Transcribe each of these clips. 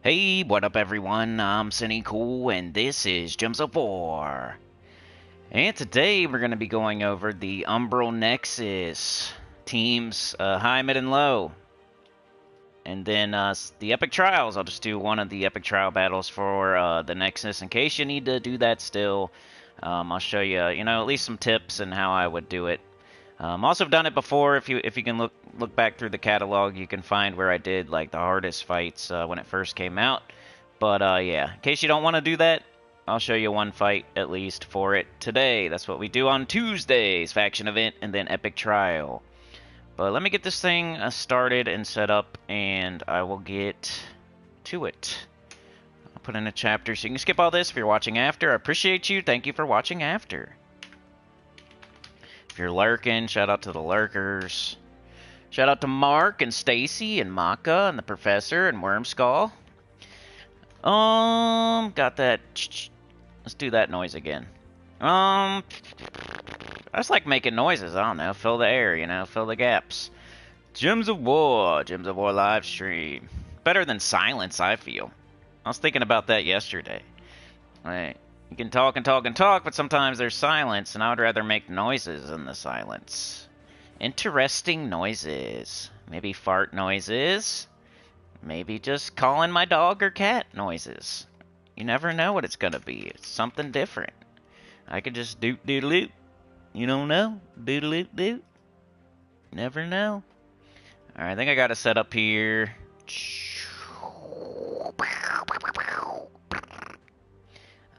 Hey, what up everyone? I'm Sinnycool and this is Gems of War. And today we're going to be going over the Umbral Nexus teams, high, mid, and low. And then the Epic Trials. I'll just do one of the Epic Trial battles for the Nexus in case you need to do that still. I'll show you, at least some tips and how I would do it. Also have done it before. If you can look back through the catalog, you can find where I did like the hardest fights when it first came out. But yeah, in case you don't want to do that, I'll show you one fight at least for it today. That's what we do on Tuesdays, faction event and then epic trial. But let me get this thing started and set up, and I will get to it. I'll put in a chapter so you can skip all this if you're watching after. I appreciate you. Thank you for watching after. If you're lurking, shout out to the lurkers. Shout out to Mark and Stacy and Maka and the Professor and Wormskull. Got that. Let's do that noise again. I just like making noises. I don't know. Fill the air, fill the gaps. Gems of War live stream. Better than silence, I feel. I was thinking about that yesterday. Right. You can talk and talk and talk, but sometimes there's silence, and I would rather make noises in the silence. Interesting noises. Maybe fart noises. Maybe just calling my dog or cat noises. You never know what it's gonna be. It's something different. I could just doot-doodle-doot. You don't know? Doodle-doot-doot. Never know. Alright, I think I got it set up here.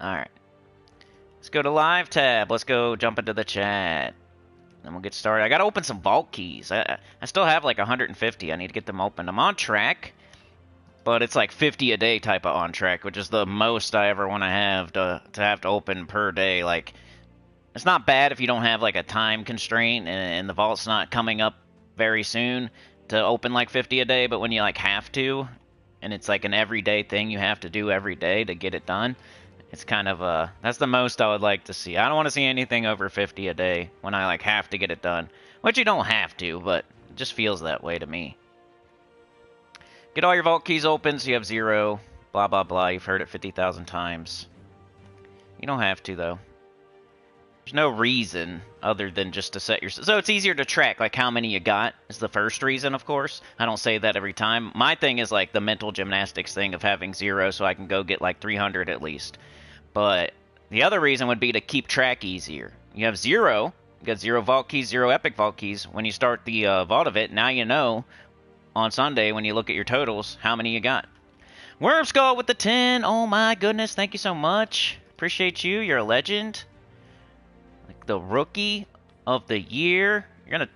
Alright. Let's go to live tab. Let's go jump into the chat. Then we'll get started. I gotta open some vault keys. I still have like 150. I need to get them open. I'm on track, but it's like 50 a day type of on track, which is the most I ever want to have to open per day. Like, it's not bad if you don't have like a time constraint and the vault's not coming up very soon to open like 50 a day, but when you like have to, and it's like an everyday thing you have to do every day to get it done, it's kind of, that's the most I would like to see. I don't want to see anything over 50 a day when I, like, have to get it done. Which you don't have to, but it just feels that way to me. Get all your vault keys open so you have 0. Blah, blah, blah. You've heard it 50,000 times. You don't have to, though. There's no reason other than just to set your... So it's easier to track, like, how many you got is the first reason, of course. I don't say that every time. My thing is, like, the mental gymnastics thing of having 0 so I can go get, like, 300 at least. But the other reason would be to keep track easier. You have 0, you got 0 vault keys, 0 epic vault keys. When you start the vault of it, now you know on Sunday when you look at your totals how many you got. Wormskull with the 10. Oh my goodness, thank you so much. Appreciate you. You're a legend. Like the rookie of the year. We're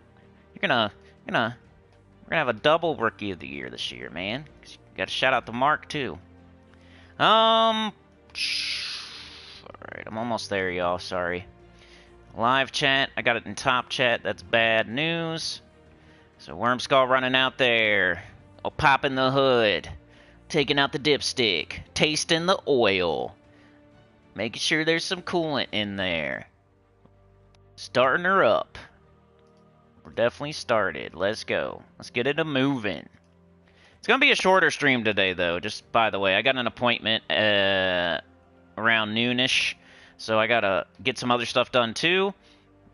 gonna have a double rookie of the year this year, man. You got to shout out to Mark too. Alright, I'm almost there, y'all. Sorry. Live chat. I got it in top chat. That's bad news. So Wormskull running out there. Oh, popping the hood. Taking out the dipstick. Tasting the oil. Making sure there's some coolant in there. Starting her up. We're definitely started. Let's go. Let's get it a-moving. It's going to be a shorter stream today, though. Just by the way, I got an appointment around noonish, so I gotta get some other stuff done too.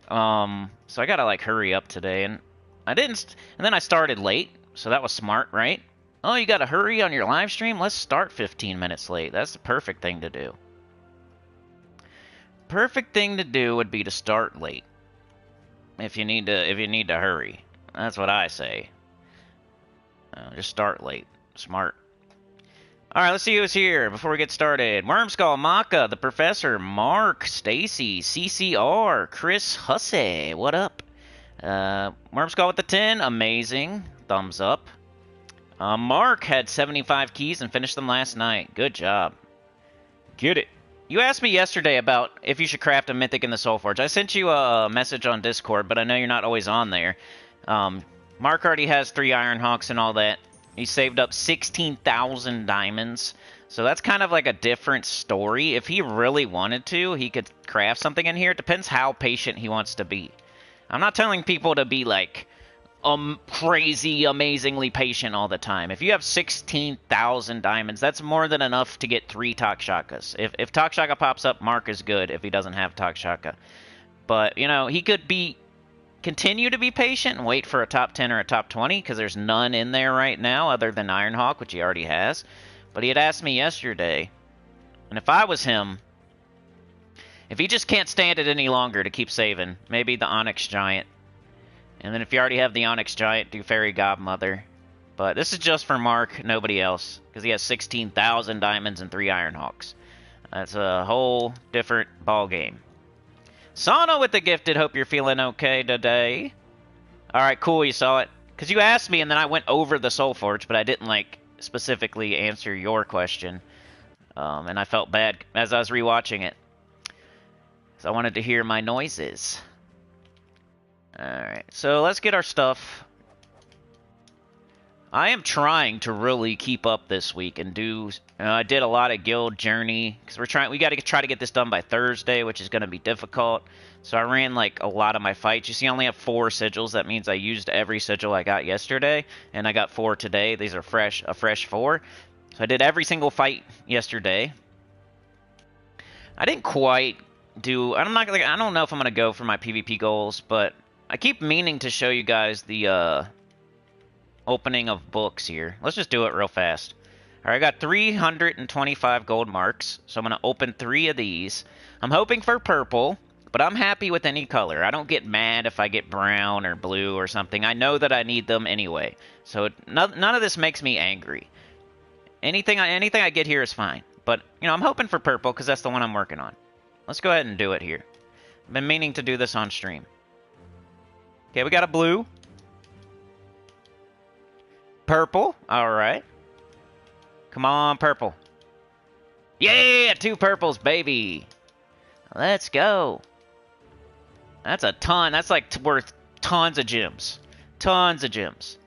So I gotta like hurry up today, and I didn't. And then I started late, so that was smart, right? Oh, you gotta hurry on your live stream. Let's start 15 minutes late. That's the perfect thing to do. Perfect thing to do would be to start late. If you need to hurry, that's what I say. Just start late. Smart. Alright, let's see who's here before we get started. Wormskull, Maka, the Professor, Mark, Stacy, CCR, Chris Hussey, what up? Wormskull with the 10, amazing. Thumbs up. Mark had 75 keys and finished them last night. Good job. Get it. You asked me yesterday about if you should craft a mythic in the Soulforge. I sent you a message on Discord, but I know you're not always on there. Mark already has 3 Ironhawks and all that. He saved up 16,000 diamonds. So that's kind of like a different story. If he really wanted to, he could craft something in here. It depends how patient he wants to be. I'm not telling people to be like, crazy, amazingly patient all the time. If you have 16,000 diamonds, that's more than enough to get 3 Takshakas. If Takshaka pops up, Mark is good if he doesn't have Takshaka. But, you know, he could continue to be patient and wait for a top 10 or a top 20, because there's none in there right now other than Ironhawk, which he already has. But he had asked me yesterday, and if I was him, if he just can't stand it any longer to keep saving, maybe the Onyx Giant. And then if you already have the Onyx Giant, do Fairy Godmother. But this is just for Mark, nobody else, because he has 16,000 diamonds and 3 Ironhawks. That's a whole different ball game. Sana with the gifted, hope you're feeling okay today. Alright, cool, you saw it. Because you asked me, and then I went over the Soul Forge, but I didn't, like, specifically answer your question. And I felt bad as I was rewatching it. So I wanted to hear my noises. Alright, so let's get our stuff. I am trying to really keep up this week and do... I did a lot of guild journey, because we got to try to get this done by Thursday, which is going to be difficult. So I ran, like, a lot of my fights. You see, I only have 4 sigils. That means I used every sigil I got yesterday, and I got 4 today. These are a fresh 4. So I did every single fight yesterday. I didn't quite do... I don't know if I'm going to go for my PvP goals, but I keep meaning to show you guys the opening of books here. Let's just do it real fast. Alright, I got 325 gold marks, so I'm going to open 3 of these. I'm hoping for purple, but I'm happy with any color. I don't get mad if I get brown or blue or something. I know that I need them anyway, so none of this makes me angry. Anything I get here is fine, but you know, I'm hoping for purple because that's the one I'm working on. Let's go ahead and do it here. I've been meaning to do this on stream. Okay, we got a blue. Purple, alright. Come on, purple. Yeah, 2 purples, baby. Let's go. That's a ton. That's like worth tons of gems. Tons of gems.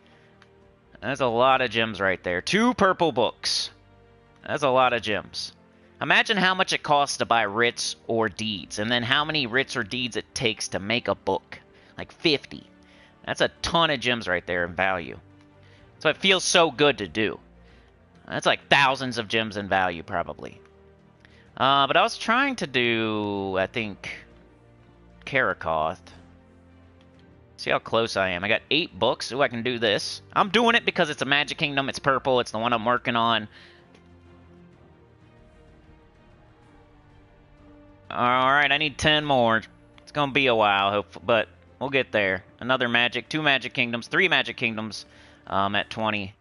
That's a lot of gems right there. 2 purple books. That's a lot of gems. Imagine how much it costs to buy writs or deeds, and then how many writs or deeds it takes to make a book. Like 50. That's a ton of gems right there in value. So it feels so good to do. That's like thousands of gems in value, probably. But I was trying to do, I think, Karakoth. See how close I am. I got 8 books. Ooh, I can do this. I'm doing it because it's a Magic Kingdom. It's purple. It's the one I'm working on. Alright, I need 10 more. It's going to be a while, but we'll get there. Another Magic, 2 Magic Kingdoms, 3 Magic Kingdoms at 20.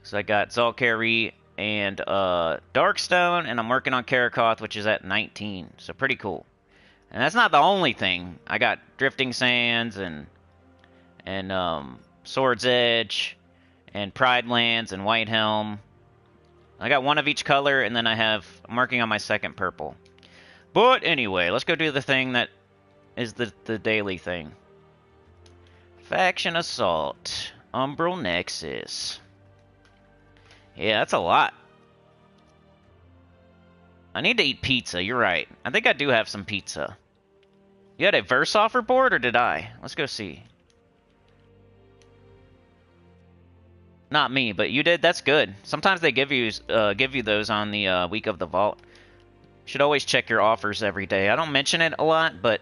So I got Zalkari and Darkstone, and I'm working on Karakoth, which is at 19. So pretty cool. And that's not the only thing. I got Drifting Sands and Sword's Edge and Pride Lands and White Helm. I got 1 of each color, and then I'm working on my second purple. But anyway, let's go do the thing that is the daily thing. Faction Assault. Umbral Nexus. Yeah, that's a lot. I need to eat pizza, you're right. I think I do have some pizza. You had a verse offer board, or did I? Let's go see. Not me, but you did? That's good. Sometimes they give you those on the week of the vault. You should always check your offers every day. I don't mention it a lot, but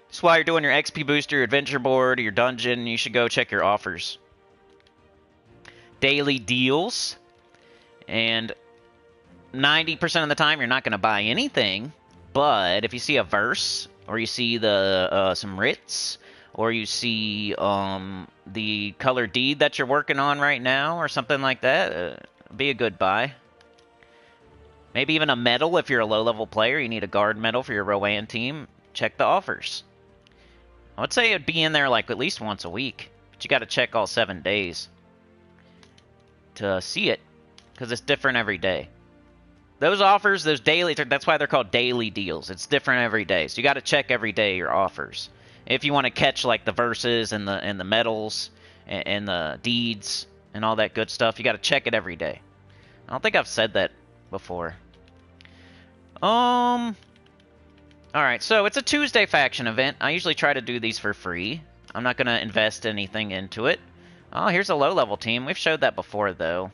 that's why you're doing your XP booster, your adventure board, your dungeon. You should go check your offers. Daily deals, and 90% of the time you're not going to buy anything, but if you see a verse, or you see the some writs, or you see the color deed that you're working on right now, or something like that, be a good buy. Maybe even a medal if you're a low-level player. You need a guard medal for your Rowan team. Check the offers. I would say it'd be in there like at least once a week, but you got to check all 7 days to see it, because it's different every day. Those offers, those daily, that's why they're called daily deals. It's different every day, so you got to check every day your offers if you want to catch like the verses and the medals and the deeds and all that good stuff. You got to check it every day. I don't think I've said that before. Alright, so it's a Tuesday faction event. I usually try to do these for free. I'm not going to invest anything into it. Oh, here's a low-level team. We've showed that before, though.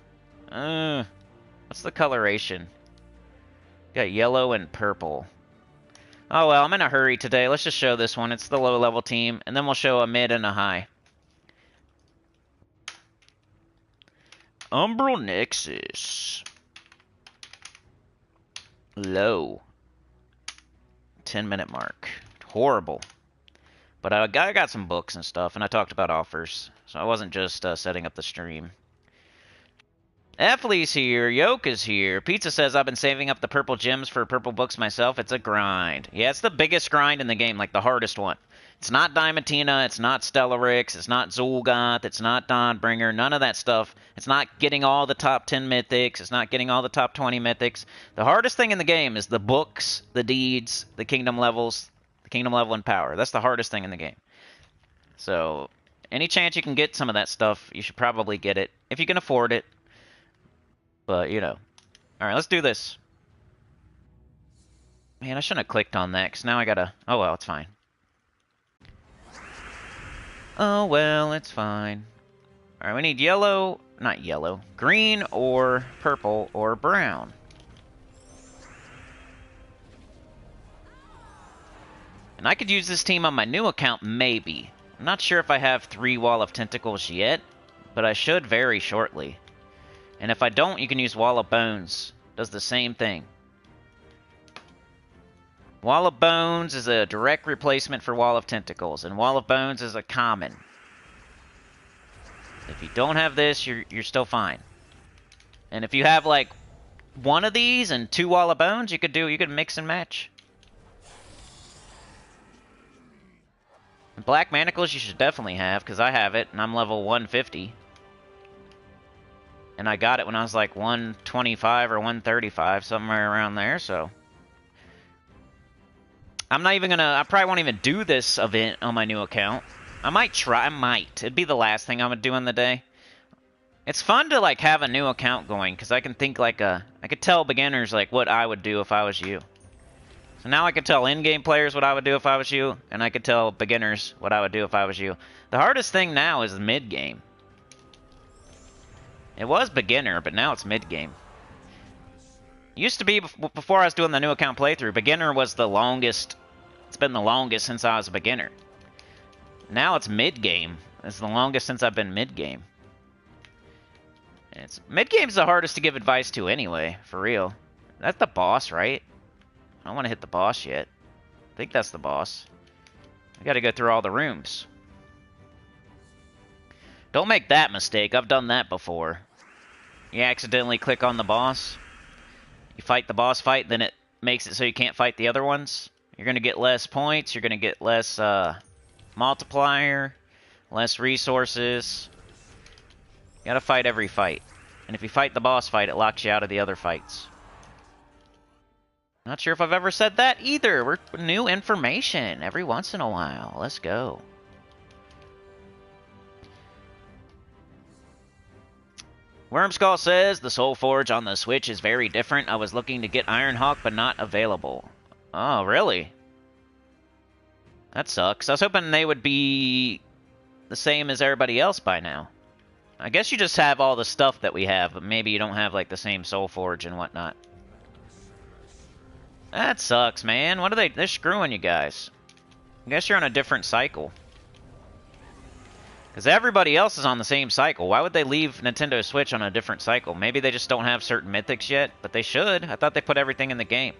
What's the coloration? Got yellow and purple. Oh, well, I'm in a hurry today. Let's just show this one. It's the low-level team, and then we'll show a mid and a high. Umbral Nexus. Low. 10-minute mark. Horrible. But I got some books and stuff, and I talked about offers. So I wasn't just setting up the stream. Efley's here. Yoke is here. Pizza says, I've been saving up the purple gems for purple books myself. It's a grind. Yeah, it's the biggest grind in the game, like the hardest one. It's not Diamantina. It's not Stellarix. It's not Zul'Goth. It's not Dawnbringer. None of that stuff. It's not getting all the top 10 mythics. It's not getting all the top 20 mythics. The hardest thing in the game is the books, the deeds, the kingdom levels, the kingdom level and power. That's the hardest thing in the game. So, any chance you can get some of that stuff, you should probably get it, if you can afford it. But, you know. Alright, let's do this. Man, I shouldn't have clicked on that, because now I gotta... Oh, well, it's fine. Oh, well, it's fine. Alright, we need yellow... Not yellow. Green or purple or brown. And I could use this team on my new account, maybe. I'm not sure if I have 3 Wall of Tentacles yet, but I should very shortly. And if I don't, you can use Wall of Bones. Does the same thing. Wall of Bones is a direct replacement for Wall of Tentacles, and Wall of Bones is a common. If you don't have this, you're still fine. And if you have like one of these and 2 Wall of Bones, you could mix and match. And Black Manacles you should definitely have, because I have it, and I'm level 150. And I got it when I was like 125 or 135, somewhere around there, so... I'm not even gonna... I probably won't even do this event on my new account. I might try. I might. It'd be the last thing I would do in the day. It's fun to, like, have a new account going, because I can think like a... I could tell beginners, like, what I would do if I was you. So now I could tell in-game players what I would do if I was you, and I could tell beginners what I would do if I was you. The hardest thing now is mid-game. It was beginner, but now it's mid-game. Used to be, before I was doing the new account playthrough, beginner was the longest. It's been the longest since I was a beginner. Now it's mid-game. It's the longest since I've been mid-game. Mid-game's the hardest to give advice to anyway, for real. That's the boss, right? I don't want to hit the boss yet. I think that's the boss. I gotta go through all the rooms. Don't make that mistake. I've done that before. You accidentally click on the boss. You fight the boss fight, then it makes it so you can't fight the other ones. You're going to get less points. You're going to get less multiplier, less resources. You got to fight every fight. And if you fight the boss fight, it locks you out of the other fights. Not sure if I've ever said that either. We're new information every once in a while. Let's go. Wormskull says, the Soul Forge on the Switch is very different. I was looking to get Ironhawk, but not available. Oh, really? That sucks. I was hoping they would be the same as everybody else by now. I guess you just have all the stuff that we have, but maybe you don't have, like, the same Soul Forge and whatnot. That sucks, man. What are they... They're screwing you guys. I guess you're on a different cycle. Because everybody else is on the same cycle. Why would they leave Nintendo Switch on a different cycle? Maybe they just don't have certain mythics yet, but they should. I thought they put everything in the game.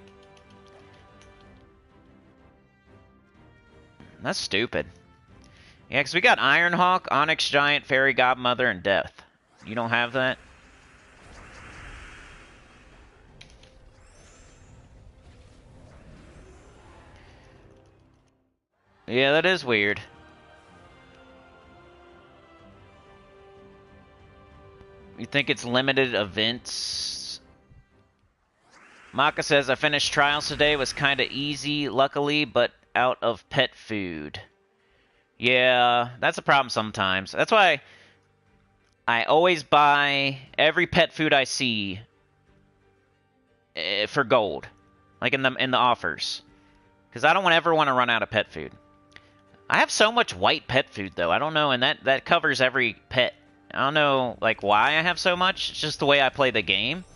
That's stupid. Yeah, because we got Ironhawk, Onyx Giant, Fairy Godmother, and Death. You don't have that? Yeah, that is weird. You think it's limited events? Maka says, I finished trials today. It was kind of easy, luckily, but out of pet food. Yeah, that's a problem sometimes. That's why I always buy every pet food I see for gold. Like in the offers. Because I don't ever want to run out of pet food. I have so much white pet food, though. I don't know, and that covers every pet. I don't know, like, why I have so much. It's just the way I play the game.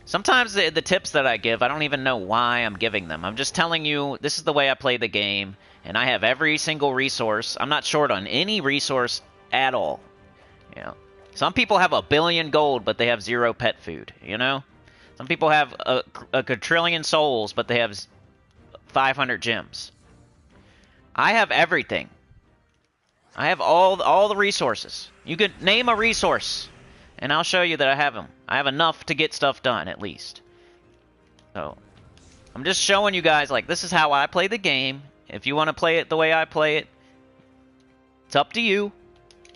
Sometimes the tips that I give, I don't even know why I'm giving them. I'm just telling you, this is the way I play the game, and I have every single resource. I'm not short on any resource at all. You know, some people have 1 billion gold, but they have 0 pet food, you know? Some people have a quadrillion souls, but they have 500 gems. I have everything. I have all the resources. You could name a resource, and I'll show you that I have them. I have enough to get stuff done, at least. So, I'm just showing you guys, like, this is how I play the game. If you want to play it the way I play it, it's up to you.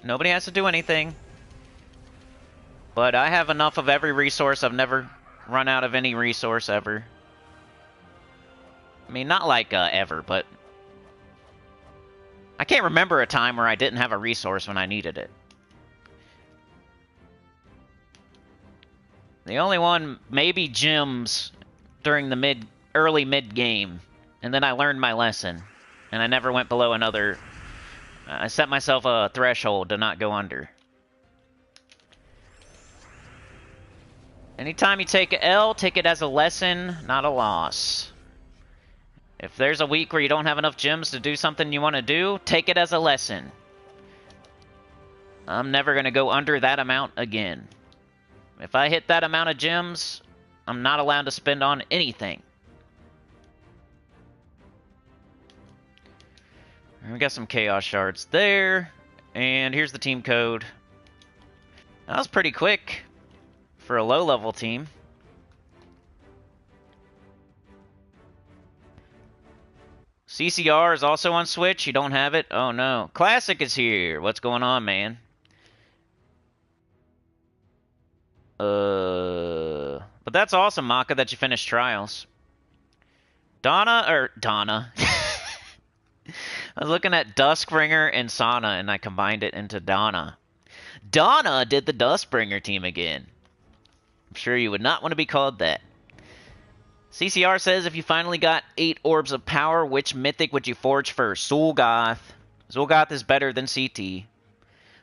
Nobody has to do anything. But I have enough of every resource. I've never run out of any resource ever. I mean, not like ever, but I can't remember a time where I didn't have a resource when I needed it. The only one, maybe gems during the early mid game, and then I learned my lesson, and I never went below another. I set myself a threshold to not go under. Anytime you take an L, take it as a lesson, not a loss. If there's a week where you don't have enough gems to do something you want to do, take it as a lesson. I'm never going to go under that amount again. If I hit that amount of gems, I'm not allowed to spend on anything. We got some chaos shards there. And here's the team code. That was pretty quick for a low-level team. CCR is also on Switch. You don't have it? Oh, no. Classic is here. What's going on, man? But that's awesome, Maka, that you finished Trials. Donna. I was looking at Duskbringer and Sana, and I combined it into Donna. Donna did the Duskbringer team again. I'm sure you would not want to be called that. CCR says, if you finally got 8 orbs of power, which mythic would you forge first? Zul'Goth. Zul'Goth is better than CT.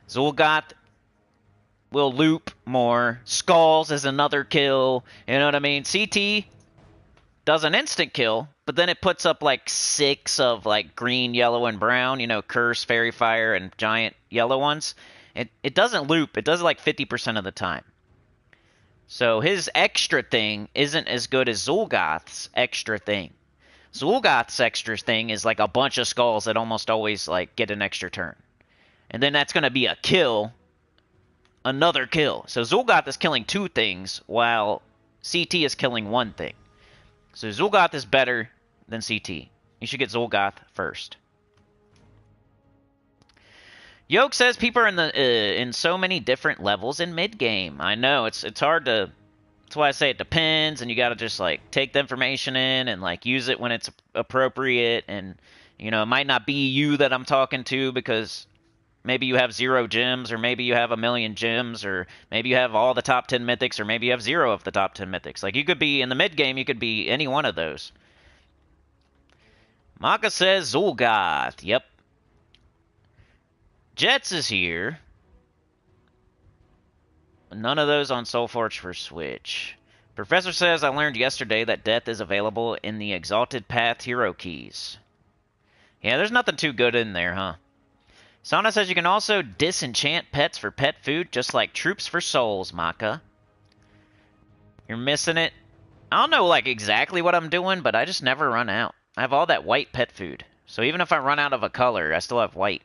Zul'Goth will loop more. Skulls is another kill. You know what I mean? CT does an instant kill, but then it puts up like 6 of like green, yellow, and brown. You know, Curse, Fairy Fire, and giant yellow ones. It doesn't loop. It does it like 50% of the time. So his extra thing isn't as good as Zul'Goth's extra thing. Zul'Goth's extra thing is like a bunch of skulls that almost always like get an extra turn. And then that's going to be a kill. Another kill. So Zul'Goth is killing 2 things, while CT is killing 1 thing. So Zul'Goth is better than CT. You should get Zul'Goth first. Yoke says people are in so many different levels in mid game. I know it's hard to. That's why I say it depends, and you got to just like take the information in and like use it when it's appropriate. And you know, it might not be you that I'm talking to because maybe you have 0 gems, or maybe you have 1 million gems, or maybe you have all the top 10 mythics, or maybe you have 0 of the top 10 mythics. Like, you could be in the mid game, you could be any one of those. Maka says Zul'Goth. Yep. Jets is here. None of those on Soulforge for Switch. Professor says, I learned yesterday that death is available in the Exalted Path hero keys. Yeah, there's nothing too good in there, huh? Sana says you can also disenchant pets for pet food, just like troops for souls, Maka. You're missing it. I don't know like exactly what I'm doing, but I just never run out. I have all that white pet food. So even if I run out of a color, I still have white.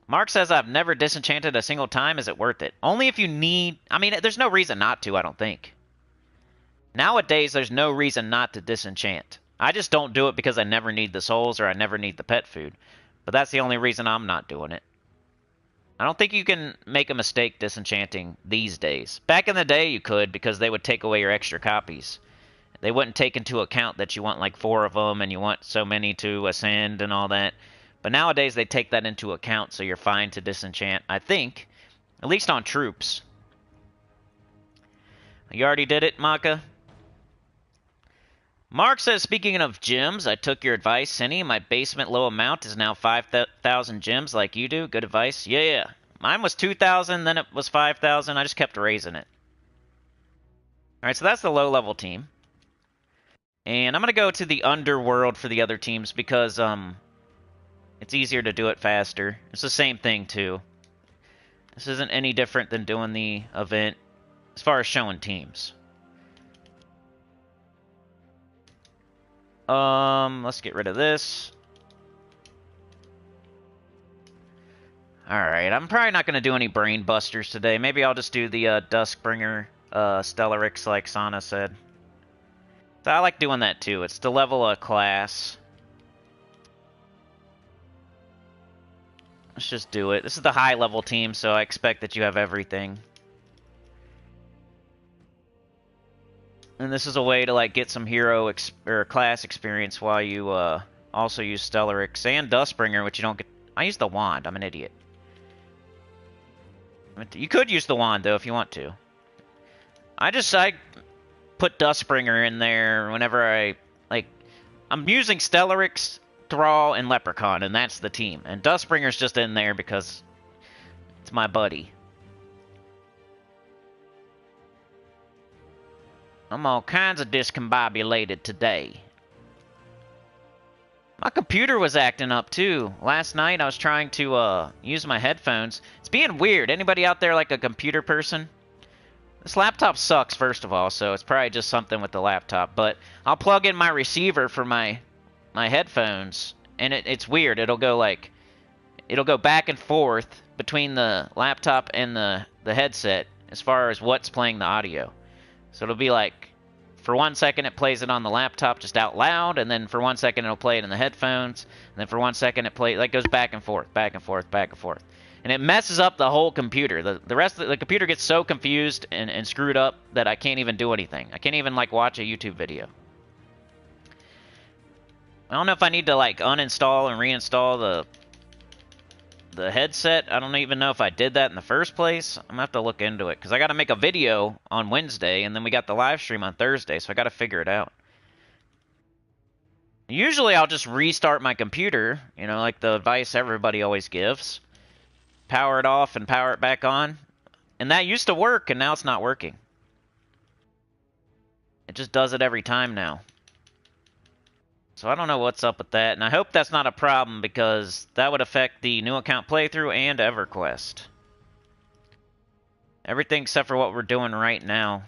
Mark says I've never disenchanted a single time. Is it worth it? Only if you need... I mean, there's no reason not to, I don't think. Nowadays, there's no reason not to disenchant. I just don't do it because I never need the souls or I never need the pet food. But that's the only reason I'm not doing it. I don't think you can make a mistake disenchanting these days. Back in the day, you could because they would take away your extra copies. They wouldn't take into account that you want like 4 of them and you want so many to ascend and all that. But nowadays, they take that into account, so you're fine to disenchant, I think. At least on troops. You already did it, Maka? Mark says, speaking of gems, I took your advice, Cinny. My basement low amount is now 5,000 gems like you do. Good advice. Yeah. Mine was 2,000, then it was 5,000. I just kept raising it. Alright, so that's the low-level team. And I'm going to go to the underworld for the other teams because it's easier to do it faster. It's the same thing, too. This isn't any different than doing the event as far as showing teams. Let's get rid of this. Alright, I'm probably not going to do any brain busters today. Maybe I'll just do the Duskbringer Stellarix like Sana said. So I like doing that too. It's to level a class. Let's just do it. This is the high level team, so I expect that you have everything. And this is a way to like get some hero or class experience while you also use Stellarix and Duskbringer, which you don't get. I use the wand. I'm an idiot. You could use the wand though if you want to. I put Duskbringer in there whenever I'm using Stellarix, Thrall, and Leprechaun, and that's the team. And Duskbringer's just in there because it's my buddy. I'm all kinds of discombobulated today. My computer was acting up too. Last night I was trying to use my headphones. It's being weird. Anybody out there like a computer person? This laptop sucks, first of all, so it's probably just something with the laptop. But I'll plug in my receiver for my headphones, and it's weird. It'll go back and forth between the laptop and the headset as far as what's playing the audio. So it'll be like, for 1 second it plays it on the laptop just out loud, and then for 1 second it'll play it in the headphones, and then for 1 second it goes back and forth, back and forth, back and forth. And it messes up the whole computer. The rest of the computer gets so confused and screwed up that I can't even do anything. I can't even like watch a YouTube video. I don't know if I need to like uninstall and reinstall the headset. I don't even know if I did that in the first place. I'm gonna have to look into it because I got to make a video on Wednesday, and then we got the live stream on Thursday, so I got to figure it out. Usually I'll just restart my computer, you know, like the advice everybody always gives. Power it off and power it back on. And that used to work, and now it's not working. It just does it every time now. So I don't know what's up with that, and I hope that's not a problem because that would affect the new account playthrough and EverQuest. Everything except for what we're doing right now.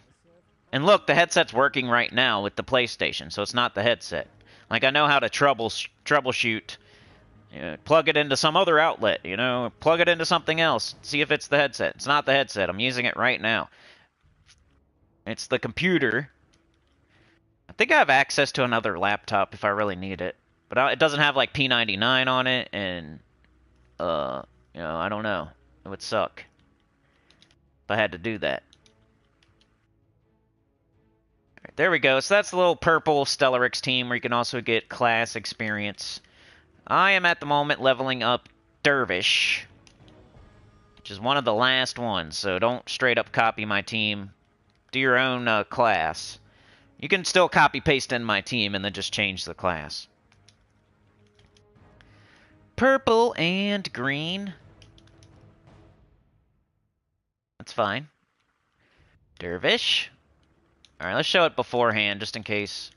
And look, the headset's working right now with the PlayStation, so it's not the headset. Like, I know how to troubleshoot. Plug it into some other outlet, you know, plug it into something else, see if it's the headset. It's not the headset. I'm using it right now. It's the computer. I think I have access to another laptop if I really need it. But it doesn't have, like, P99 on it, and, you know, I don't know. It would suck if I had to do that. All right, there we go. So that's the little purple Stellarix team where you can also get class experience. I am at the moment leveling up Dervish, which is one of the last ones, so don't straight up copy my team. Do your own class. You can still copy-paste in my team and then just change the class. Purple and green. That's fine. Dervish. Alright, let's show it beforehand, just in case.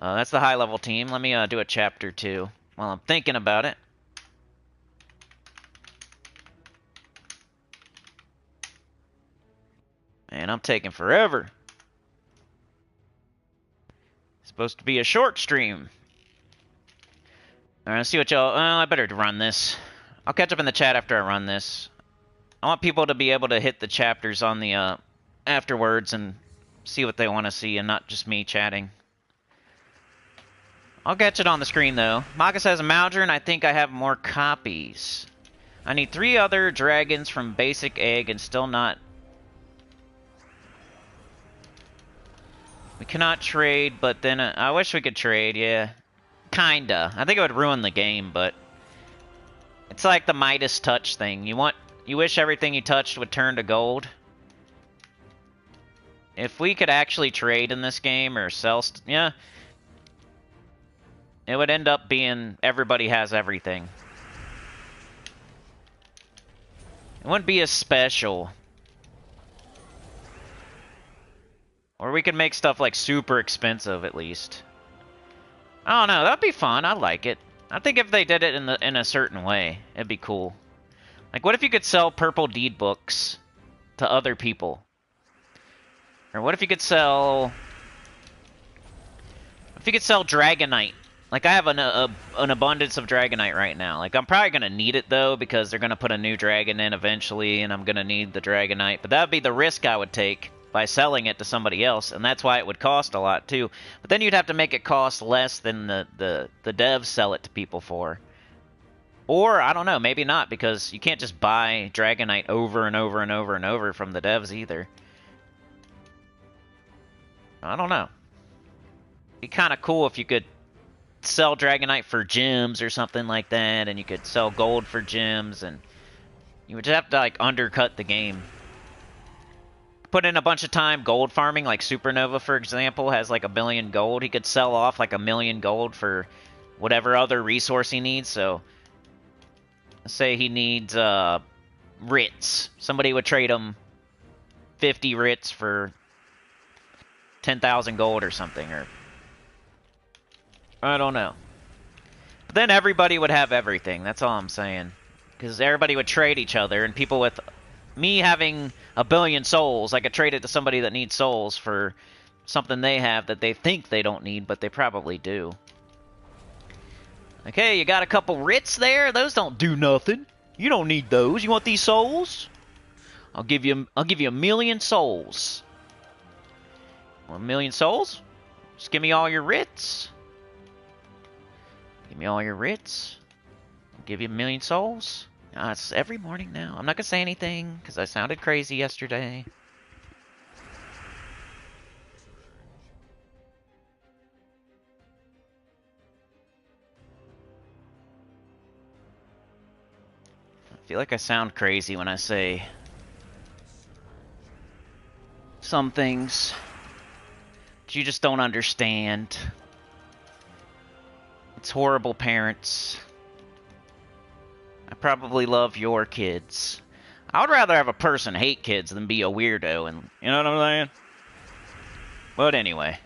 That's the high-level team. Let me do a chapter 2 while I'm thinking about it. Man, I'm taking forever. Supposed to be a short stream. Alright, let's see what y'all... I better run this. I'll catch up in the chat after I run this. I want people to be able to hit the chapters on the afterwards and see what they want to see and not just me chatting. I'll catch it on the screen, though. Maka says, Maldron, I think I have more copies. I need 3 other dragons from Basic Egg and still not... We cannot trade, but then... I wish we could trade, yeah. Kinda. I think it would ruin the game, but... It's like the Midas touch thing. You wish everything you touched would turn to gold. If we could actually trade in this game or sell, yeah, it would end up being everybody has everything. It wouldn't be as special. Or we could make stuff like super expensive at least. I don't know, that'd be fun. I like it. I think if they did it in a certain way, it'd be cool. Like, what if you could sell purple deed books to other people? Or what if you could sell... If you could sell Dragonite. Like, I have an abundance of Dragonite right now. Like, I'm probably going to need it, though, because they're going to put a new dragon in eventually, and I'm going to need the Dragonite. But that would be the risk I would take by selling it to somebody else, and that's why it would cost a lot, too. But then you'd have to make it cost less than the devs sell it to people for. Or, I don't know, maybe not, because you can't just buy Dragonite over and over and over and over from the devs, either. I don't know. It'd be kind of cool if you could sell Dragonite for gems or something like that, and you could sell gold for gems, and you would have to, like, undercut the game. Put in a bunch of time gold farming, like Supernova, for example, has like 1 billion gold. He could sell off like 1 million gold for whatever other resource he needs, so... Let's say he needs, writs. Somebody would trade him 50 writs for 10,000 gold or something, or... I don't know. But then everybody would have everything, that's all I'm saying. Because everybody would trade each other, and people with... Me having 1 billion souls, I could trade it to somebody that needs souls for something they have that they think they don't need, but they probably do. Okay, you got a couple writs there? Those don't do nothing. You don't need those. You want these souls? I'll give you 1 million souls. 1 million souls? Just give me all your writs. Give me all your writs. I'll give you 1 million souls. It's every morning now. I'm not gonna say anything because I sounded crazy yesterday. I feel like I sound crazy when I say some things that you just don't understand. It's horrible, parents. I probably love your kids. I would rather have a person hate kids than be a weirdo, and you know what I'm saying? But anyway.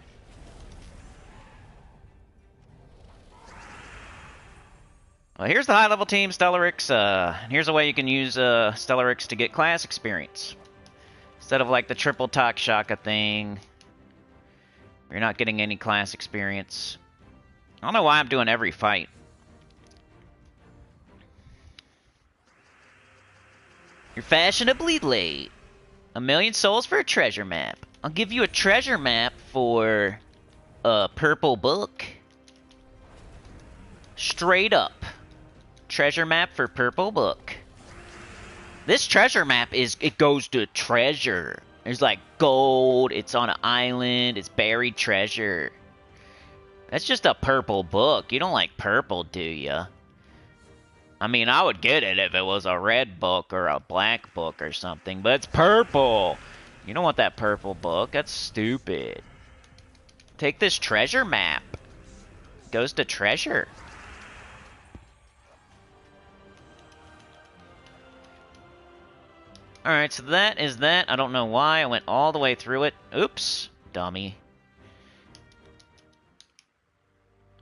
Well, here's the high-level team, Stellarix. Here's a way you can use Stellarix to get class experience. Instead of like the triple talk shaka thing, you're not getting any class experience. I don't know why I'm doing every fight. You're fashionably late. 1 million souls for a treasure map. I'll give you a treasure map for a purple book. Straight up. Treasure map for purple book. This treasure map it goes to treasure. There's like gold, it's on an island, it's buried treasure. That's just a purple book. You don't like purple, do ya? I mean, I would get it if it was a red book or a black book or something, but it's purple. You don't want that purple book. That's stupid. Take this treasure map. It goes to treasure. Alright, so that is that. I don't know why I went all the way through it. Oops. Dummy.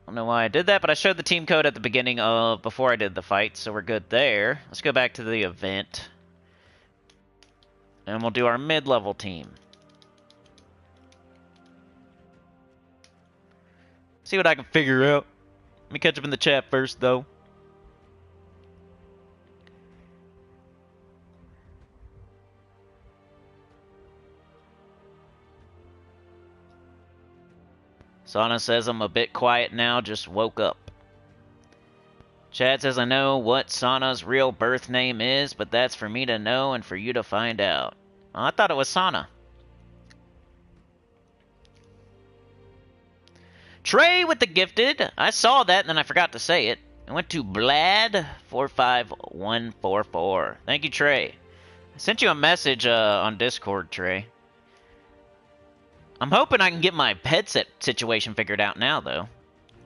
I don't know why I did that, but I showed the team code at the beginning of before I did the fight, so we're good there. Let's go back to the event. And we'll do our mid-level team. See what I can figure out. Let me catch up in the chat first, though. Sana says I'm a bit quiet now, just woke up. Chad says I know what Sana's real birth name is, but that's for me to know and for you to find out. Well, I thought it was Sana. Trey with the gifted. I saw that and then I forgot to say it. I went to Blad45144. Thank you, Trey. I sent you a message on Discord, Trey. I'm hoping I can get my headset situation figured out now, though.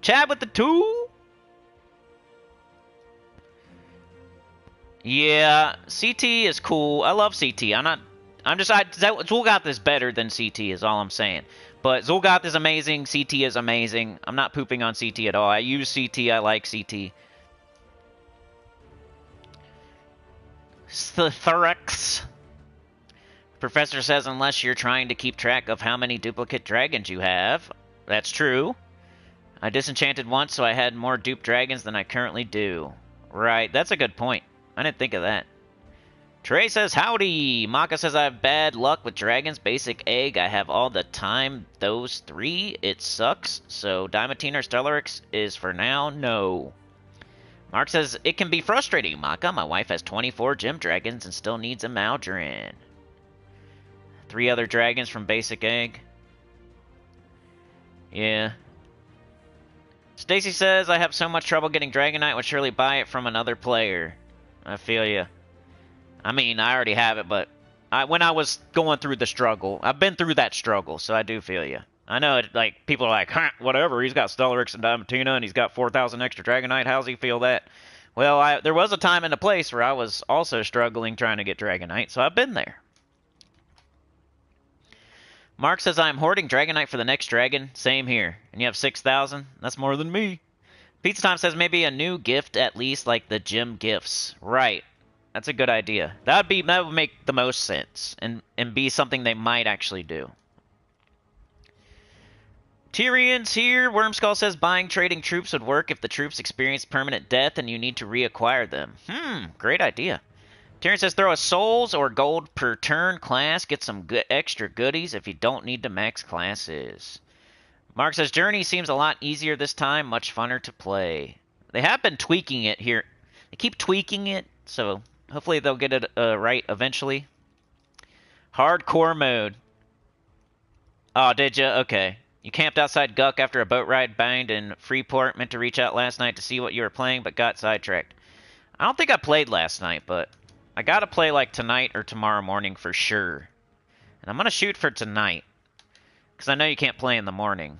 Chad with the 2? Yeah, CT is cool. I love CT. Zul'Goth is better than CT is all I'm saying. But Zul'Goth is amazing. CT is amazing. I'm not pooping on CT at all. I use CT. I like CT. Thorax. Professor says unless you're trying to keep track of how many duplicate dragons you have. That's true. I disenchanted once, so I had more dupe dragons than I currently do. Right, that's a good point. I didn't think of that. Trey says, howdy! Maka says I have bad luck with dragons. Basic egg, I have all the time. Those 3, it sucks. So Diamantine or Stellarix is for now, no. Mark says, it can be frustrating, Maka. My wife has 24 gem dragons and still needs a Maldron. 3 other dragons from basic egg. Yeah. Stacy says, I have so much trouble getting Dragonite, would surely buy it from another player. I feel ya. I mean, I already have it, but when I was going through the struggle, I've been through that struggle, so I do feel you. I know, like, people are like, huh, whatever, he's got Stellarix and Diamantina, and he's got 4,000 extra Dragonite, how's he feel that? Well, there was a time and a place where I was also struggling trying to get Dragonite, so I've been there. Mark says, I'm hoarding Dragonite for the next dragon. Same here. And you have 6,000? That's more than me. Pizza Time says maybe a new gift at least, like the gym gifts. Right. That's a good idea. That would make the most sense and be something they might actually do. Tyrion's here. Wormskull says buying trading troops would work if the troops experience permanent death and you need to reacquire them. Great idea. Tyrion says throw a souls or gold per turn class. Get some good extra goodies if you don't need to max classes. Mark says Journey seems a lot easier this time. Much funner to play. They have been tweaking it here. They keep tweaking it, so hopefully they'll get it right eventually. Hardcore mode. Oh, did you? Okay. You camped outside Guck after a boat ride banged in Freeport. Meant to reach out last night to see what you were playing, but got sidetracked. I don't think I played last night, but I gotta play like tonight or tomorrow morning for sure. And I'm gonna shoot for tonight, because I know you can't play in the morning.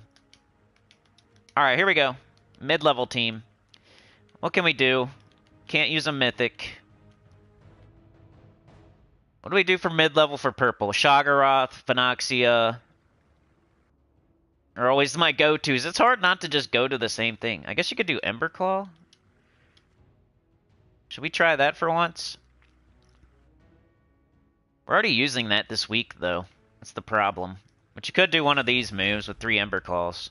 Alright, here we go. Mid-level team. What can we do? Can't use a mythic. What do we do for mid-level for purple? Shoggoth, Phenoxia are always my go-tos. It's hard not to just go to the same thing. I guess you could do Emberclaw. Should we try that for once? We're already using that this week, though. That's the problem. But you could do one of these moves with 3 Emberclaws.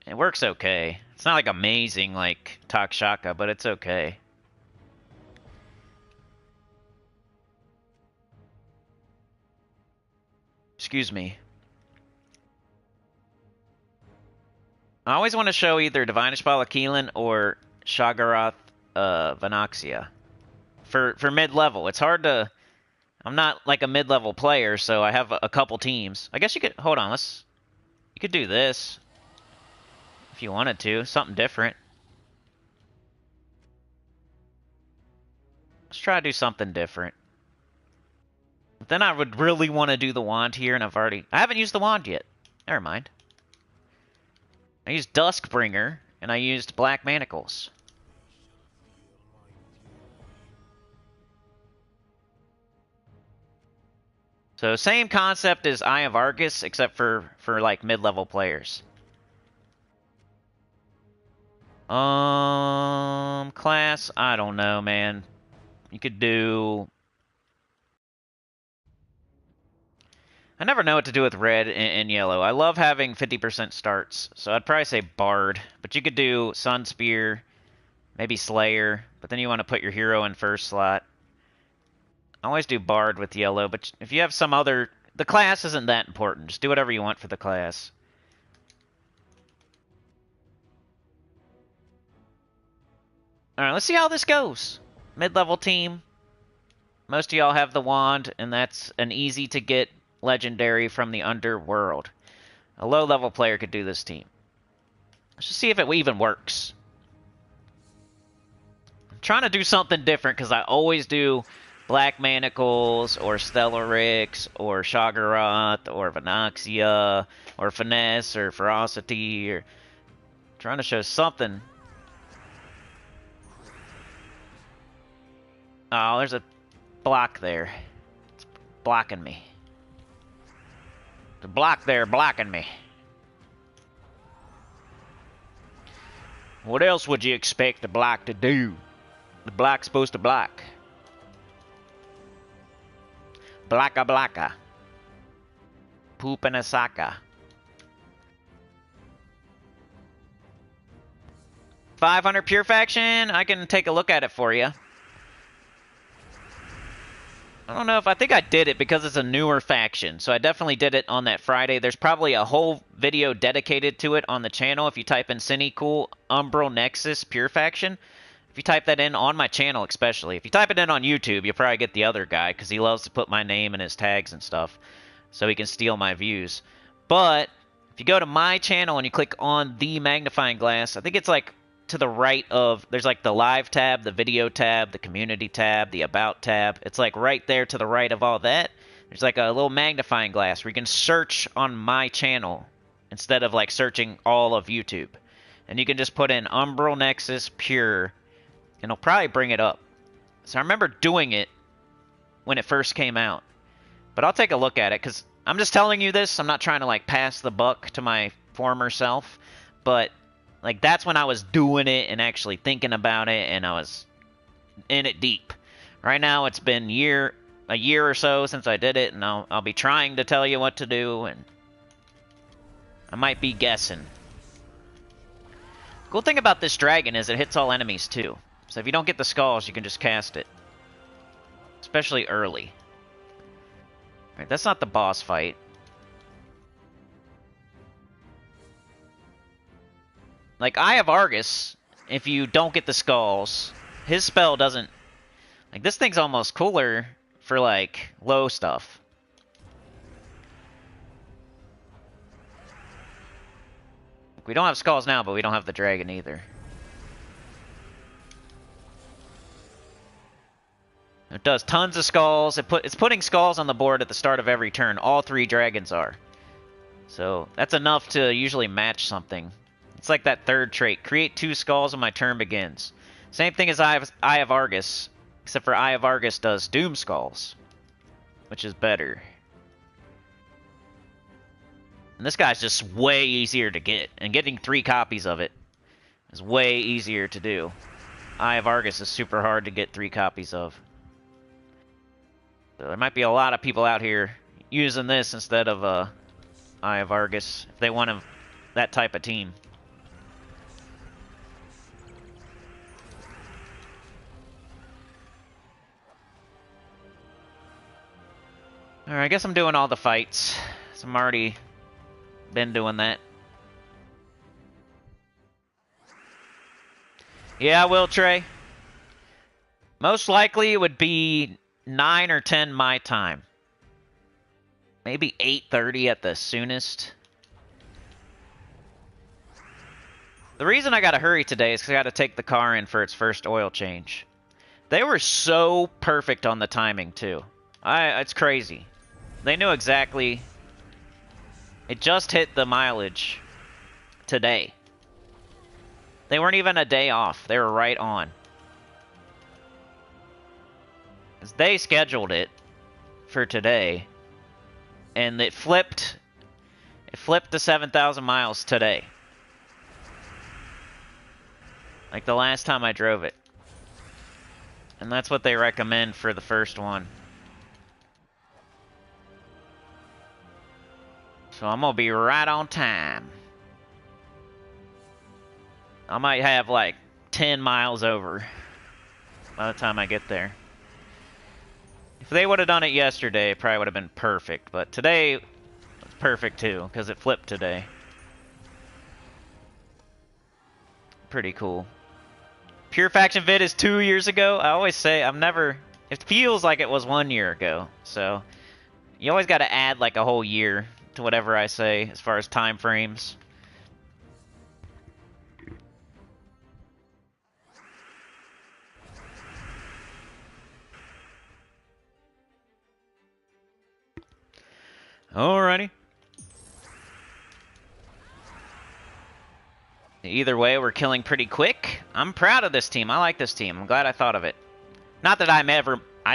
It works okay. It's not like amazing like Takshaka, but it's okay. Excuse me. I always want to show either Divinish Ball of Keelan or Shoggoth Venoxia. For mid-level. It's hard to... I'm not like a mid-level player, so I have a couple teams. I guess you could... Hold on, you could do this. If you wanted to. Something different. Let's try to do something different. But then I would really want to do the wand here, and I haven't used the wand yet. Never mind. I used Duskbringer, and I used Black Manacles. So same concept as Eye of Argus, except for like mid-level players. Class, I don't know, man. You could do... I never know what to do with red and yellow. I love having 50% starts, so I'd probably say Bard. But you could do Sun Spear, maybe Slayer, but then you want to put your hero in first slot. I always do Bard with yellow, but if you have some other... The class isn't that important. Just do whatever you want for the class. Alright, let's see how this goes. Mid-level team. Most of y'all have the wand, and that's an easy-to-get legendary from the underworld. A low-level player could do this team. Let's just see if it even works. I'm trying to do something different, because I always do Black Manacles, or Stellarix, or Shagaroth, or Venoxia, or Finesse, or Ferocity, or trying to show something. Oh, there's a block there. It's blocking me. The block there blocking me. What else would you expect the block to do? The block's supposed to block. Blacka blacka. Poop in a saka. 500 pure faction? I can take a look at it for you. I don't know if I think I did it because it's a newer faction, so I definitely did it on that Friday. There's probably a whole video dedicated to it on the channel if you type in Sinnycool Umbral Nexus pure faction. If you type that in on my channel, especially. If you type it in on YouTube, you'll probably get the other guy because he loves to put my name in his tags and stuff so he can steal my views. But if you go to my channel and you click on the magnifying glass, I think it's like to the right of, there's like the live tab, the video tab, the community tab, the about tab. It's like right there to the right of all that. There's like a little magnifying glass where you can search on my channel instead of like searching all of YouTube. And you can just put in Umbral Nexus Pure and it'll probably bring it up. So I remember doing it when it first came out. But I'll take a look at it, because I'm just telling you this. I'm not trying to, like, pass the buck to my former self. But, like, that's when I was doing it and actually thinking about it, and I was in it deep. Right now, it's been a year or so since I did it, and I'll be trying to tell you what to do, and I might be guessing. Cool thing about this dragon is it hits all enemies, too. So if you don't get the skulls, you can just cast it. Especially early. Alright, that's not the boss fight. Like, Eye of Argus, if you don't get the skulls, his spell doesn't... Like, this thing's almost cooler for, like, low stuff. We don't have skulls now, but we don't have the dragon either. It does tons of skulls. It's putting skulls on the board at the start of every turn. All 3 dragons are. So that's enough to usually match something. It's like that third trait. Create 2 skulls when my turn begins. Same thing as Eye of Argus. Except for Eye of Argus does Doom Skulls. Which is better. And this guy's just way easier to get. And getting 3 copies of it is way easier to do. Eye of Argus is super hard to get 3 copies of. So there might be a lot of people out here using this instead of Eye of Argus if they want that type of team. Alright, I guess I'm doing all the fights. So I'm already been doing that. Yeah, I will, Trey. Most likely it would be 9 or 10 my time. Maybe 8:30 at the soonest. The reason I gotta hurry today is because I gotta take the car in for its first oil change. They were so perfect on the timing, too. It's crazy. They knew exactly... It just hit the mileage today. They weren't even a day off. They were right on. They scheduled it for today, and it flipped to 7,000 miles today. Like the last time I drove it. And that's what they recommend for the first one. So I'm gonna be right on time. I might have like 10 miles over by the time I get there. If they would have done it yesterday, it probably would have been perfect. But today, it's perfect too, because it flipped today. Pretty cool. Pure Faction vid is 2 years ago. I always say, it feels like it was 1 year ago. So, you always got to add like a whole year to whatever I say as far as time frames. Alrighty. Either way, we're killing pretty quick. I'm proud of this team. I like this team. I'm glad I thought of it. Not that I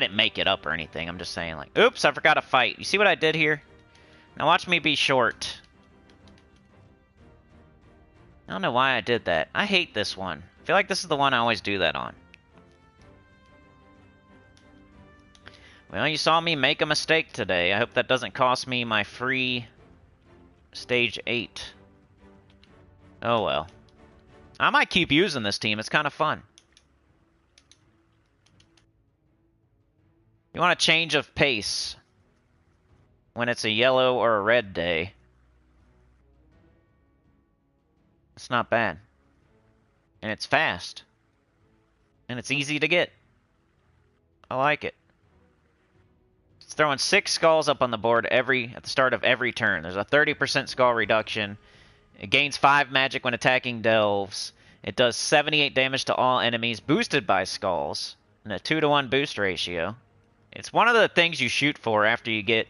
didn't make it up or anything. I'm just saying, like, oops, I forgot to fight. You see what I did here? Now watch me be short. I don't know why I did that. I hate this one. I feel like this is the one I always do that on. Well, you saw me make a mistake today. I hope that doesn't cost me my free stage 8. Oh well. I might keep using this team. It's kind of fun. You want a change of pace when it's a yellow or a red day. It's not bad. And it's fast. And it's easy to get. I like it. It's throwing 6 skulls up on the board at the start of every turn. There's a 30% skull reduction. It gains 5 magic when attacking delves. It does 78 damage to all enemies boosted by skulls. And a 2-to-1 boost ratio. It's one of the things you shoot for after you get,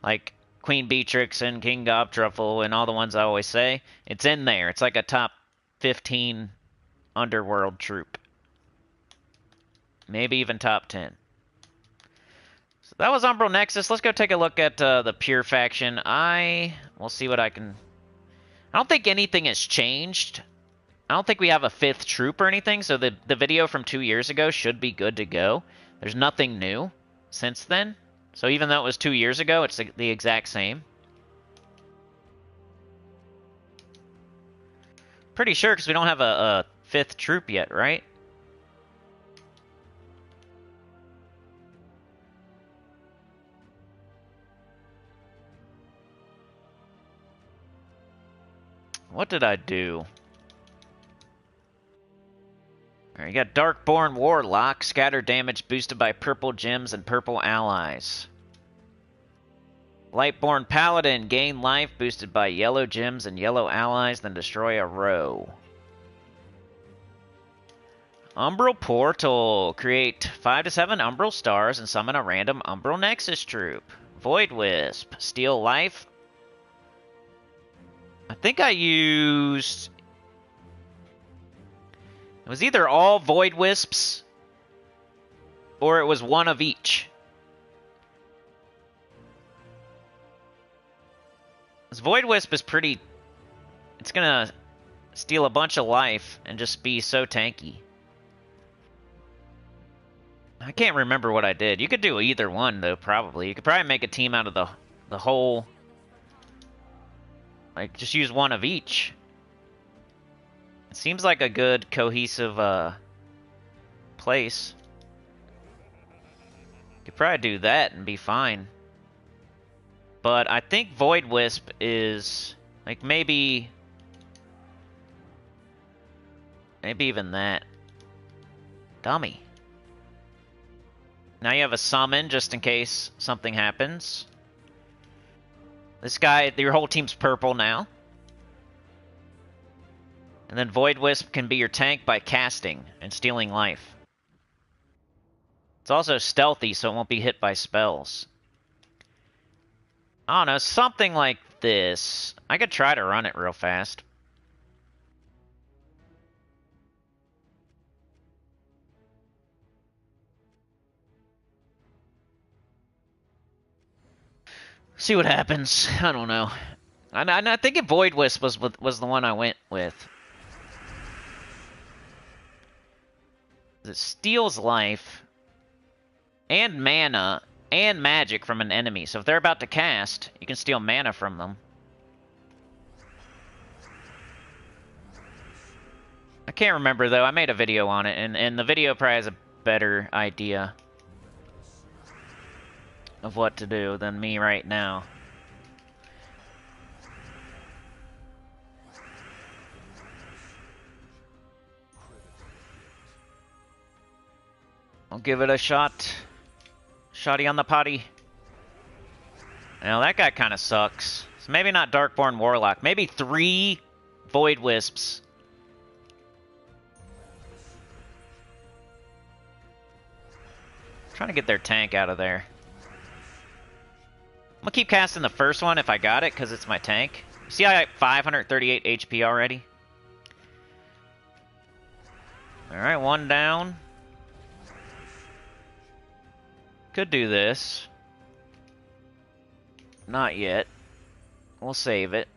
like, Queen Beatrix and King Gobtruffle and all the ones I always say. It's in there. It's like a top 15 underworld troop. Maybe even top 10. So that was Umbral Nexus. Let's go take a look at the Pure faction. We'll see what I can... I don't think anything has changed. I don't think we have a 5th troop or anything, so the video from 2 years ago should be good to go. There's nothing new since then. So even though it was 2 years ago, it's the exact same. Pretty sure, because we don't have a 5th troop yet, right? What did I do? Alright, you got Darkborn Warlock. Scatter damage boosted by purple gems and purple allies. Lightborn Paladin. Gain life boosted by yellow gems and yellow allies, then destroy a row. Umbral Portal. Create 5 to 7 Umbral Stars and summon a random Umbral Nexus troop. Void Wisp. Steal life. I think I used... It was either all Void Wisps, or it was one of each. This Void Wisp is pretty... It's gonna steal a bunch of life and just be so tanky. I can't remember what I did. You could do either one, though, probably. You could probably make a team out of the whole... Like, just use one of each. It seems like a good, cohesive, place. You could probably do that and be fine. But I think Void Wisp is, like, maybe even that. Dummy. Now you have a summon, just in case something happens. This guy, your whole team's purple now. And then Void Wisp can be your tank by casting and stealing life. It's also stealthy, so it won't be hit by spells. I don't know, something like this. I could try to run it real fast. See what happens. I don't know. I think Void Wisp was the one I went with. It steals life and mana and magic from an enemy. So if they're about to cast, you can steal mana from them. I can't remember, though. I made a video on it, and the video probably has a better idea of what to do than me right now. I'll give it a shot. Shotty on the potty. Now that guy kind of sucks. So maybe not Darkborn Warlock. Maybe 3 Void Wisps. Trying to get their tank out of there. I'm gonna keep casting the first one if I got it, because it's my tank. See, I got 538 HP already. Alright, one down. Could do this. Not yet. We'll save it.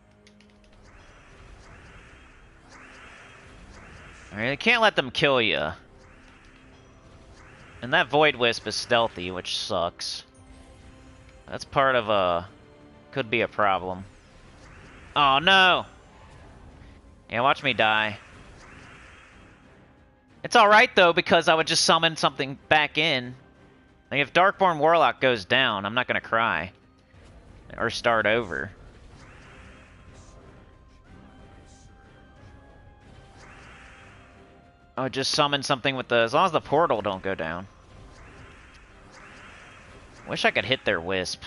Alright, I can't let them kill you. And that Void Wisp is stealthy, which sucks. That's part of a... could be a problem. Oh, no! Yeah, watch me die. It's alright, though, because I would just summon something back in. Like, if Darkborn Warlock goes down, I'm not gonna cry. Or start over. Oh, just summon something with the... as long as the portal don't go down. Wish I could hit their Wisp.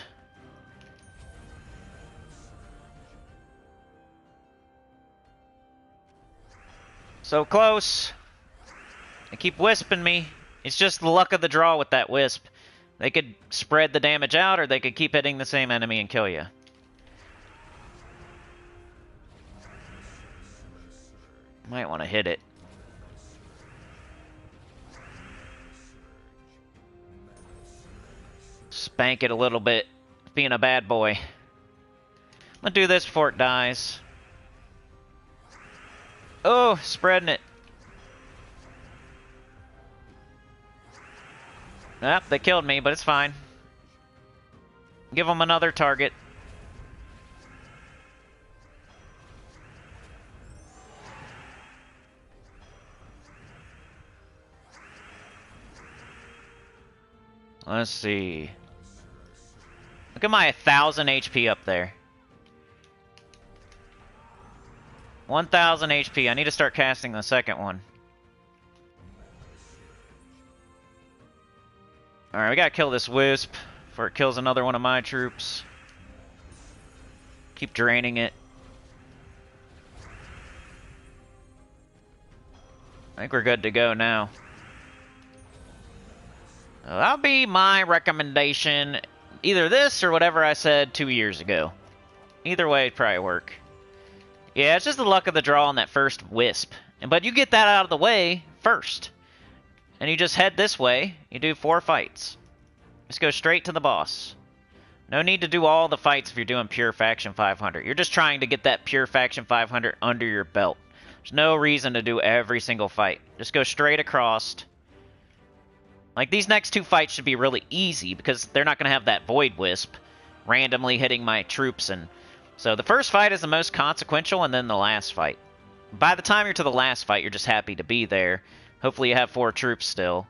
So close. They keep wisping me. It's just the luck of the draw with that Wisp. They could spread the damage out, or they could keep hitting the same enemy and kill you. Might want to hit it. Spank it a little bit. Being a bad boy. I'm gonna do this before it dies. Oh, spreading it. Yep, they killed me, but it's fine. Give them another target. Let's see. Look at my 1,000 HP up there. 1,000 HP. I need to start casting the second one. Alright, we gotta kill this Wisp before it kills another one of my troops. Keep draining it. I think we're good to go now. That'll be my recommendation. Either this or whatever I said 2 years ago. Either way, it'd probably work. Yeah, it's just the luck of the draw on that first Wisp. But you get that out of the way first. And you just head this way. You do 4 fights. Just go straight to the boss. No need to do all the fights if you're doing Pure Faction 500. You're just trying to get that Pure Faction 500 under your belt. There's no reason to do every single fight. Just go straight across. Like, these next 2 fights should be really easy because they're not going to have that Void Wisp randomly hitting my troops. And so the first fight is the most consequential, and then the last fight. By the time you're to the last fight, you're just happy to be there. Hopefully you have 4 troops still.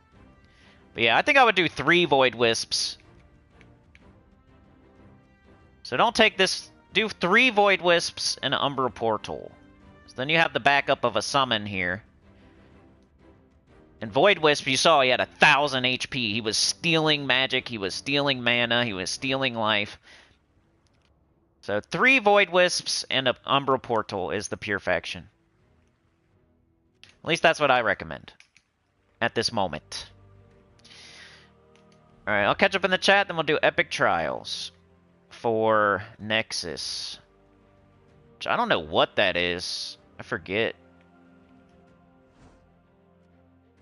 But yeah, I think I would do 3 Void Wisps. So don't take this... do 3 Void Wisps and an Umbral Portal. So then you have the backup of a summon here. And Void Wisp, you saw he had 1,000 HP. He was stealing magic, he was stealing mana, he was stealing life. So 3 Void Wisps and an Umbral Portal is the Pure Faction. At least that's what I recommend. At this moment. Alright, I'll catch up in the chat, then we'll do Epic Trials. For Nexus. Which I don't know what that is. I forget.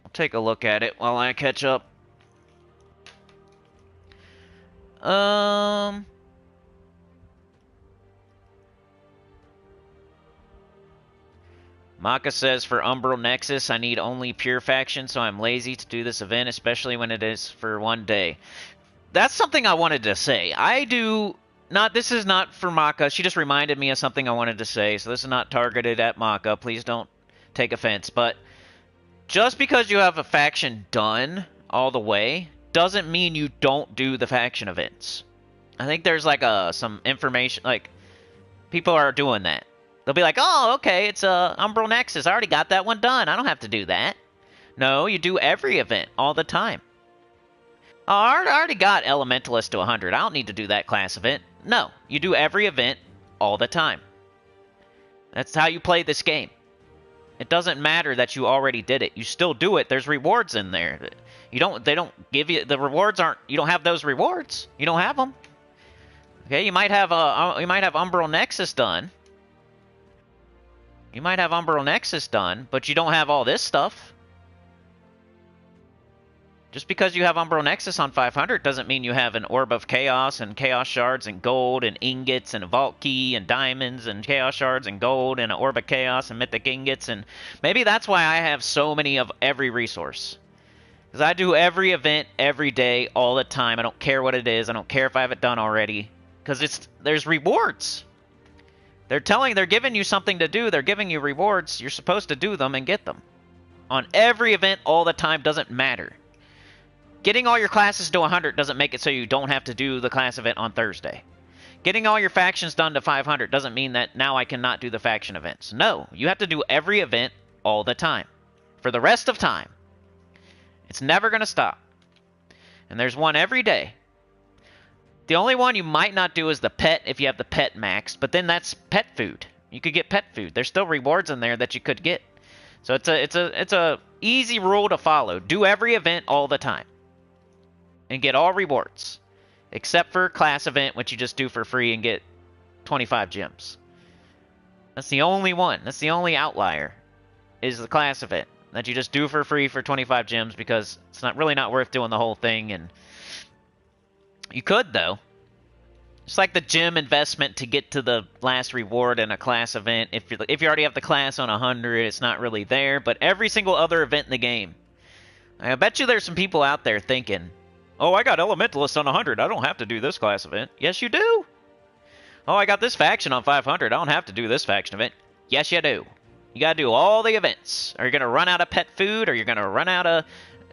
I'll take a look at it while I catch up. Maka says, for Umbral Nexus, I need only Pure Faction, so I'm lazy to do this event, especially when it is for one day. That's something I wanted to say. I do not... this is not for Maka. She just reminded me of something I wanted to say, so this is not targeted at Maka. Please don't take offense. But just because you have a faction done all the way doesn't mean you don't do the faction events. I think there's like some information... like, people are doing that. They'll be like, oh, okay, it's Umbral Nexus. I already got that one done. I don't have to do that. No, you do every event all the time. Oh, I already got Elementalist to 100. I don't need to do that class event. No, you do every event all the time. That's how you play this game. It doesn't matter that you already did it. You still do it. There's rewards in there. They don't give you... the rewards aren't... you don't have those rewards. You don't have them. Okay, you might have Umbral Nexus done. You might have Umbral Nexus done, but you don't have all this stuff. Just because you have Umbral Nexus on 500 doesn't mean you have an Orb of Chaos and Chaos Shards and Gold and Ingots and a Vault Key and Diamonds and Chaos Shards and Gold and an Orb of Chaos and Mythic Ingots. And maybe that's why I have so many of every resource. Because I do every event every day all the time. I don't care what it is. I don't care if I have it done already. Because there's rewards. They're giving you something to do. They're giving you rewards. You're supposed to do them and get them. On every event all the time doesn't matter. Getting all your classes to 100 doesn't make it so you don't have to do the class event on Thursday. Getting all your factions done to 500 doesn't mean that now I cannot do the faction events. No, you have to do every event all the time. For the rest of time. It's never going to stop. And there's one every day. The only one you might not do is the pet if you have the pet maxed, but then that's pet food. You could get pet food. There's still rewards in there that you could get. So it's a easy rule to follow. Do every event all the time. And get all rewards. Except for class event, which you just do for free and get 25 gems. That's the only one. That's the only outlier. Is the class event. That you just do for free for 25 gems because it's really not worth doing the whole thing. And you could, though. It's like the gem investment to get to the last reward in a class event. If you already have the class on 100, it's not really there. But every single other event in the game. I bet you there's some people out there thinking, oh, I got Elementalist on 100. I don't have to do this class event. Yes, you do. Oh, I got this faction on 500. I don't have to do this faction event. Yes, you do. You got to do all the events. Are you going to run out of pet food? Or you're going to run out of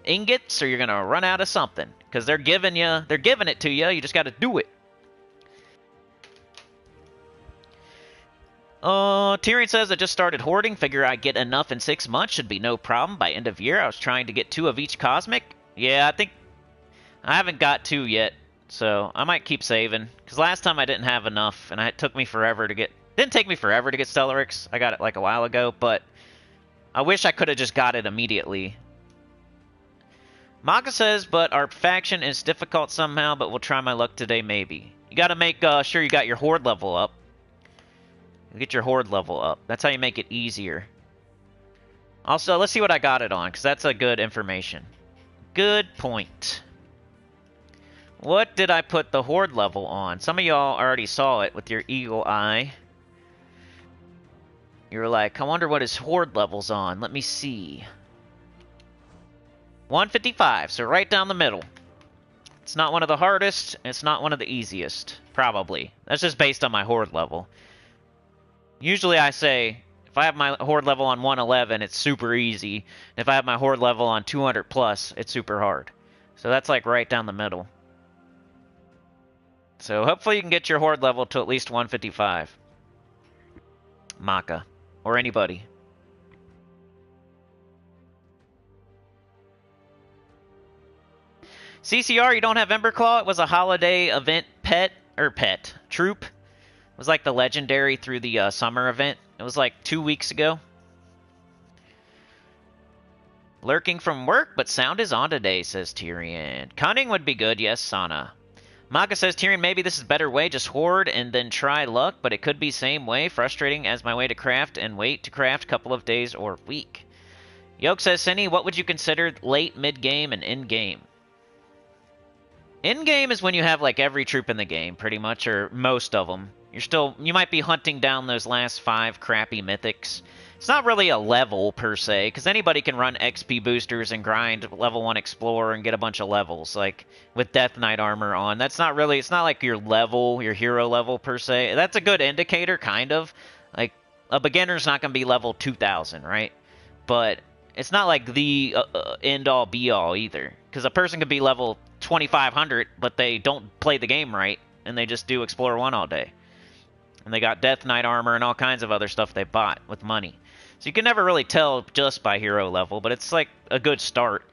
ingots? Or you're going to run out of something? Because they're giving it to you. You just got to do it. Tyrion says, I just started hoarding. Figure I get enough in 6 months. Should be no problem. By end of year, I was trying to get 2 of each cosmic. Yeah, I think I haven't got 2 yet. So I might keep saving. Because last time I didn't have enough. And it took me forever to get... Didn't take me forever to get Stellarix. I got it like a while ago. But I wish I could have just got it immediately. Maka says, but our faction is difficult somehow. But we'll try my luck today maybe. You got to make sure you got your horde level up. Get your horde level up. That's how you make it easier. Also, let's see what I got it on, because that's a good information. Good point. What did I put the horde level on? Some of y'all already saw it with your eagle eye. You were like, I wonder what his horde level's on. Let me see. 155, so right down the middle. It's not one of the hardest, and it's not one of the easiest. Probably. That's just based on my horde level. Usually I say, if I have my horde level on 111, it's super easy. If I have my horde level on 200 plus, it's super hard. So that's like right down the middle. So hopefully you can get your horde level to at least 155. Maka. Or anybody. CCR, you don't have Emberclaw? It was a holiday event troop. It was like the legendary through the summer event. It was like 2 weeks ago. Lurking from work, but sound is on today, says Tyrion. Cunning would be good, yes, Sana. Maka says, Tyrion, maybe this is a better way. Just hoard and then try luck, but it could be same way. Frustrating as my way to craft and wait to craft couple of days or week. Yoke says, Sinny, what would you consider late, mid-game, and end-game? End-game is when you have like every troop in the game, pretty much, or most of them. You might be hunting down those last 5 crappy mythics. It's not really a level, per se, because anybody can run XP boosters and grind level 1 Explorer and get a bunch of levels, like, with Death Knight armor on. That's not really, it's not like your level, your hero level, per se. That's a good indicator, kind of. Like, a beginner's not going to be level 2,000, right? But it's not like the end-all, be-all, either. Because a person could be level 2,500, but they don't play the game right, and they just do Explorer 1 all day. And they got Death Knight armor and all kinds of other stuff they bought with money. So you can never really tell just by hero level, but it's like a good start.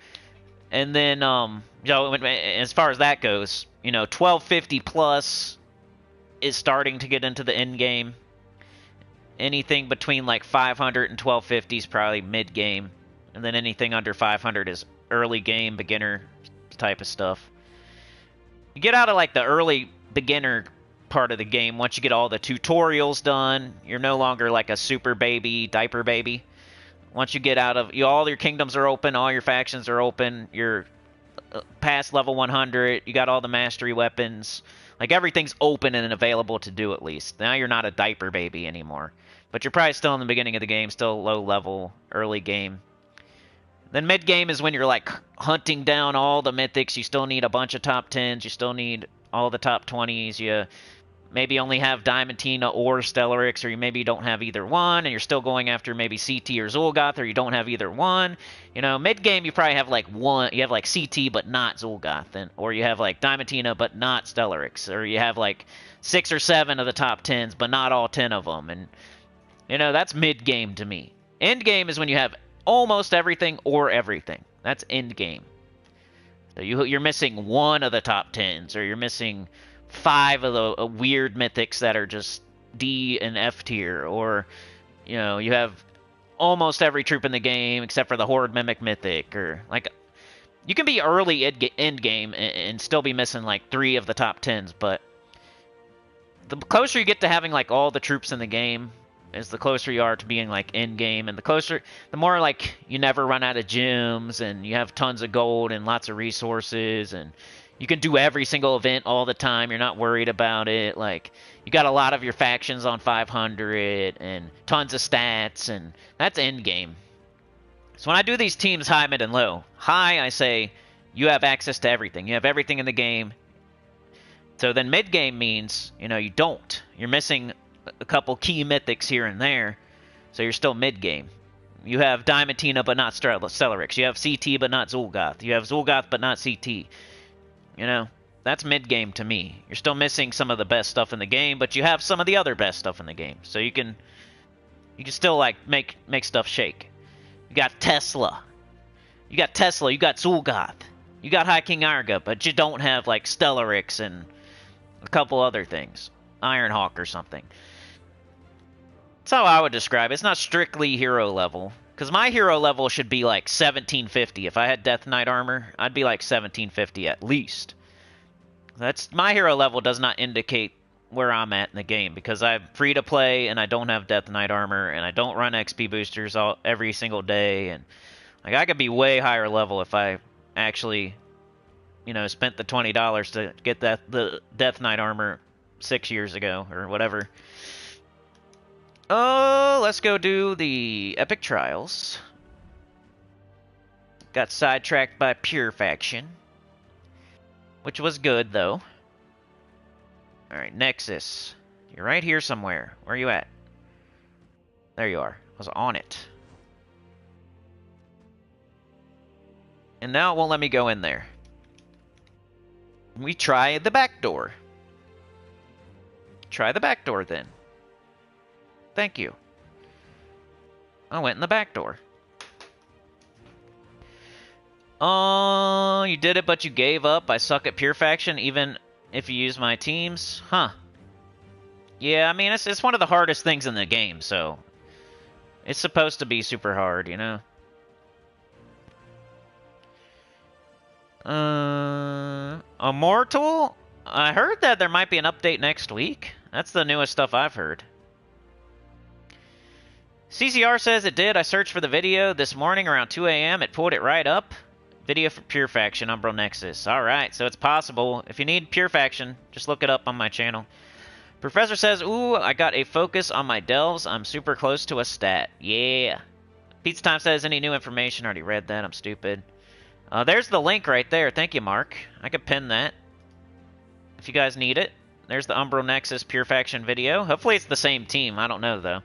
And then, as far as that goes, 1250 plus is starting to get into the end game. Anything between like 500 and 1250 is probably mid game. And then anything under 500 is early game, beginner type of stuff. You get out of like the early beginner part of the game. Once you get all the tutorials done, you're no longer like a super baby, diaper baby. Once you get out of... all your kingdoms are open, all your factions are open, you're past level 100, you got all the mastery weapons. Like, everything's open and available to do at least. Now you're not a diaper baby anymore. But you're probably still in the beginning of the game, still low level, early game. Then mid-game is when you're, like, hunting down all the mythics. You still need a bunch of top 10s. You still need all the top 20s. You maybe only have Diamantina or Stellarix, or you maybe don't have either one, and you're still going after maybe CT or Zul'Goth, or you don't have either one. You know, mid-game you probably have, like, one. You have, like, CT but not Zul'Goth, or you have, like, Diamantina but not Stellarix, or you have, like, 6 or 7 of the top 10s but not all 10 of them. And, you know, that's mid-game to me. End-game is when you have almost everything or everything. That's end game. So you're missing one of the top 10s, or you're missing 5 of the weird mythics that are just D and F tier, or you know, you have almost every troop in the game except for the Horde Mimic mythic, or like you can be early end game and still be missing like 3 of the top 10s, but the closer you get to having like all the troops in the game is the closer you are to being like end game, and the more like you never run out of gems, and you have tons of gold and lots of resources, and you can do every single event all the time. You're not worried about it. Like, you got a lot of your factions on 500 and tons of stats, and that's end game. So when I do these teams high, mid, and low, high I say you have access to everything. You have everything in the game. So then mid game means, you know, you don't. You're missing a couple key mythics here and there, so you're still mid-game. You have Diamantina but not Stellarix. You have CT but not Zul'Goth. You have Zul'Goth but not CT. You know, that's mid-game to me. You're still missing some of the best stuff in the game, but you have some of the other best stuff in the game. So you can still, like, make stuff shake. You got Tesla. You got Zul'Goth. You got High King Arga, but you don't have, like, Stellarix and a couple other things. Ironhawk or something. That's how I would describe it. It's not strictly hero level, because my hero level should be like 1750. If I had Death Knight armor, I'd be like 1750 at least. My hero level does not indicate where I'm at in the game, because I'm free to play and I don't have Death Knight armor and I don't run XP boosters every single day, and like I could be way higher level if I actually, you know, spent the $20 to get the Death Knight armor 6 years ago or whatever. Oh, let's go do the Epic Trials. Got sidetracked by Pure Faction, which was good, though. Alright, Nexus. You're right here somewhere. Where are you at? There you are. I was on it. And now it won't let me go in there. We try the back door. Try the back door, then. Thank you. I went in the back door. Oh, you did it, but you gave up. I suck at Pure Faction, even if you use my teams. Huh. Yeah, I mean, it's one of the hardest things in the game, so... It's supposed to be super hard, you know? Immortal? I heard that there might be an update next week. That's the newest stuff I've heard. CCR says it did. I searched for the video this morning around 2 a.m. It pulled it right up. Video for Pure Faction, Umbral Nexus. Alright, so it's possible. If you need Pure Faction, just look it up on my channel. Professor says, ooh, I got a focus on my delves. I'm super close to a stat. Yeah. Pizza Time says, any new information? Already read that. I'm stupid. There's the link right there. Thank you, Mark. I could pin that if you guys need it. There's the Umbral Nexus Pure Faction video. Hopefully it's the same team. I don't know, though.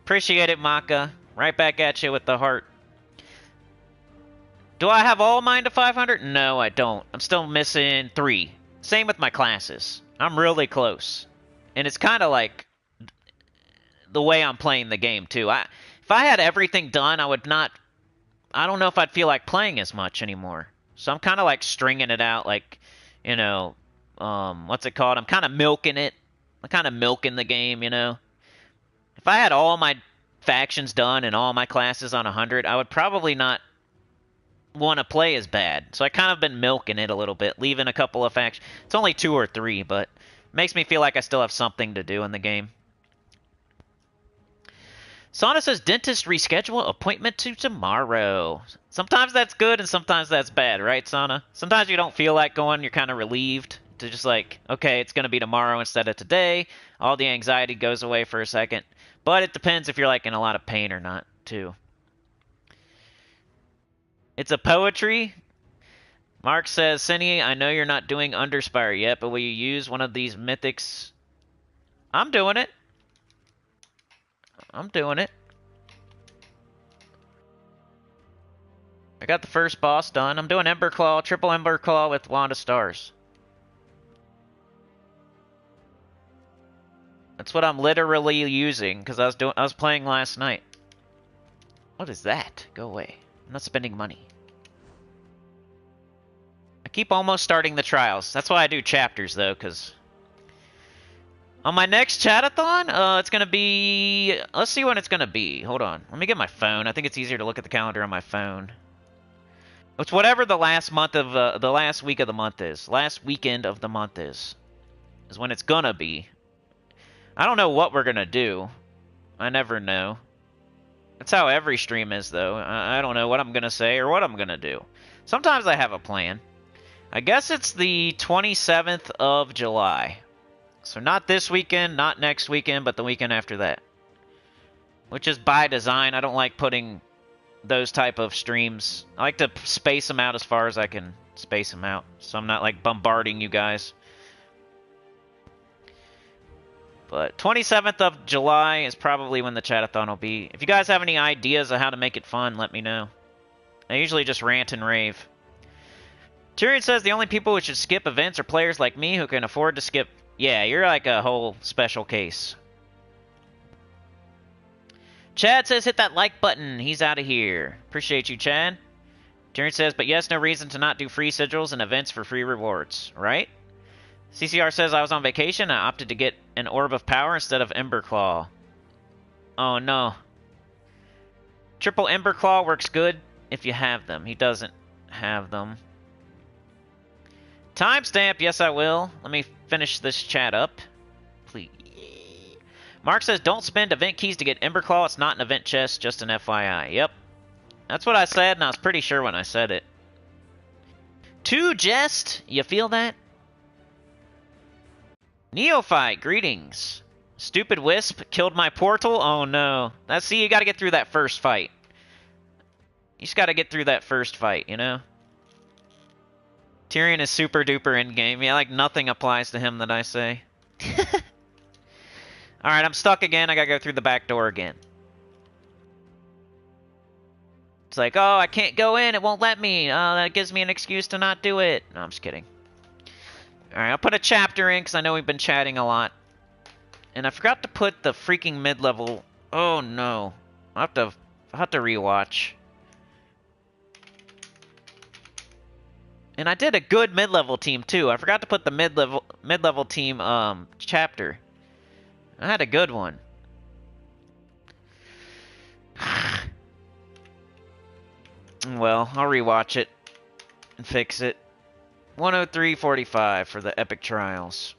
Appreciate it, Maka. Right back at you with the heart. Do I have all mine to 500? No, I don't. I'm still missing 3. Same with my classes. I'm really close. And it's kind of like the way I'm playing the game, too. If I had everything done, I would not... I don't know if I'd feel like playing as much anymore. So I'm kind of like stringing it out, like, you know, what's it called? I'm kind of milking it. I'm kind of milking the game, you know. If I had all my factions done and all my classes on 100, I would probably not want to play as bad. So I kind of been milking it a little bit, leaving a couple of factions. It's only 2 or 3, but it makes me feel like I still have something to do in the game. Sauna says, dentist reschedule appointment to tomorrow. Sometimes that's good and sometimes that's bad, right, Sauna? Sometimes you don't feel like going, you're kind of relieved to just like, okay, it's going to be tomorrow instead of today. All the anxiety goes away for a second. But it depends if you're like in a lot of pain or not, too. It's a poetry. Mark says, Cinny, I know you're not doing Underspire yet, but will you use one of these mythics? I'm doing it. I'm doing it. I got the first boss done. I'm doing Ember Claw, triple Ember Claw with Wand of Stars. That's what I'm literally using because I was playing last night. What is that? Go away. I'm not spending money. I keep almost starting the trials. That's why I do chapters though, because on my next chatathon, it's gonna be. Let's see when it's gonna be. Hold on. Let me get my phone. I think it's easier to look at the calendar on my phone. It's whatever the last month of the last week of the month is. Last weekend of the month is when it's gonna be. I don't know what we're gonna do. I never know. That's how every stream is, though. I don't know what I'm gonna say or what I'm gonna do. Sometimes I have a plan. I guess it's the 27th of July. So not this weekend, not next weekend, but the weekend after that. Which is by design. I don't like putting those type of streams. I like to space them out as far as I can space them out. So I'm not like bombarding you guys. But 27th of July is probably when the chatathon will be. If you guys have any ideas of how to make it fun, let me know. I usually just rant and rave. Tyrion says the only people who should skip events are players like me who can afford to skip. Yeah, you're like a whole special case. Chad says hit that like button. He's out of here. Appreciate you, Chad. Tyrion says, but yes, no reason to not do free sigils and events for free rewards, right? CCR says I was on vacation. I opted to get an Orb of Power instead of Ember Claw. Oh no. Triple Ember Claw works good if you have them. He doesn't have them. Timestamp, yes I will. Let me finish this chat up. Please. Mark says, don't spend event keys to get Ember Claw. It's not an event chest, just an FYI. Yep. That's what I said, and I was pretty sure when I said it. To jest, you feel that? Neophyte, greetings. Stupid Wisp killed my portal? Oh no. See, you gotta get through that first fight. You just gotta get through that first fight, you know? Tyrion is super duper in-game. Yeah, like nothing applies to him that I say. Alright, I'm stuck again. I gotta go through the back door again. It's like, oh, I can't go in. It won't let me. Oh, that gives me an excuse to not do it. No, I'm just kidding. Alright, I'll put a chapter in because I know we've been chatting a lot. And I forgot to put the freaking mid-level... Oh, no. I'll have to rewatch. And I did a good mid-level team, too. I forgot to put the mid-level team chapter. I had a good one. Well, I'll rewatch it and fix it. 103.45 for the epic trials.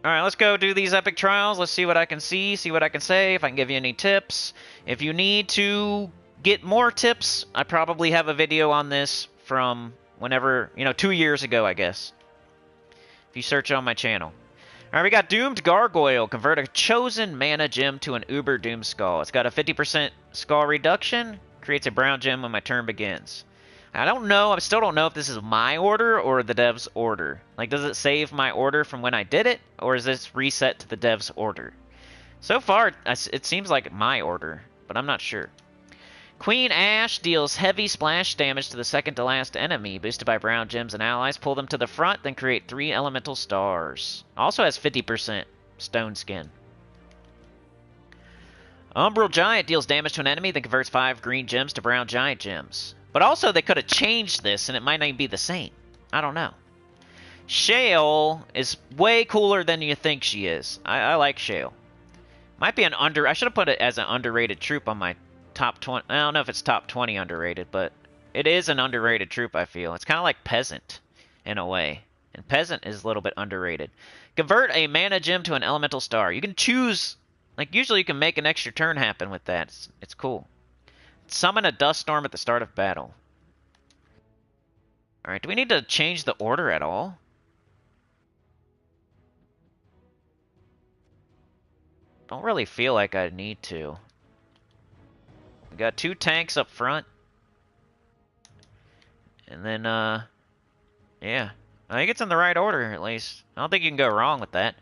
Alright, let's go do these epic trials. Let's see what I can see what I can say, if I can give you any tips. If you need to get more tips, I probably have a video on this from whenever, 2 years ago, I guess. If you search on my channel. Alright, we got Doomed Gargoyle. Convert a chosen mana gem to an Uber Doom Skull. It's got a 50% skull reduction. Creates a brown gem when my turn begins. I don't know. I still don't know if this is my order or the dev's order. Like, does it save my order from when I did it? Or is this reset to the dev's order? So far, it seems like my order, but I'm not sure. Queen Ash deals heavy splash damage to the second to last enemy, boosted by brown gems and allies. Pull them to the front, then create 3 elemental stars. Also has 50% stone skin. Umbral Giant deals damage to an enemy, then converts 5 green gems to brown giant gems. But also, they could have changed this, and it might not even be the same. I don't know. Shale is way cooler than you think she is. I like Shale. Might be an I should have put it as an underrated troop on my top 20. I don't know if it's top 20 underrated, but it is an underrated troop, I feel. It's kind of like Peasant, in a way. And Peasant is a little bit underrated. Convert a mana gem to an elemental star. You can choose... Like, usually you can make an extra turn happen with that. It's cool. Summon a dust storm at the start of battle. Alright, do we need to change the order at all? Don't really feel like I need to. We got 2 tanks up front. And then, yeah. I think it's in the right order, at least. I don't think you can go wrong with that.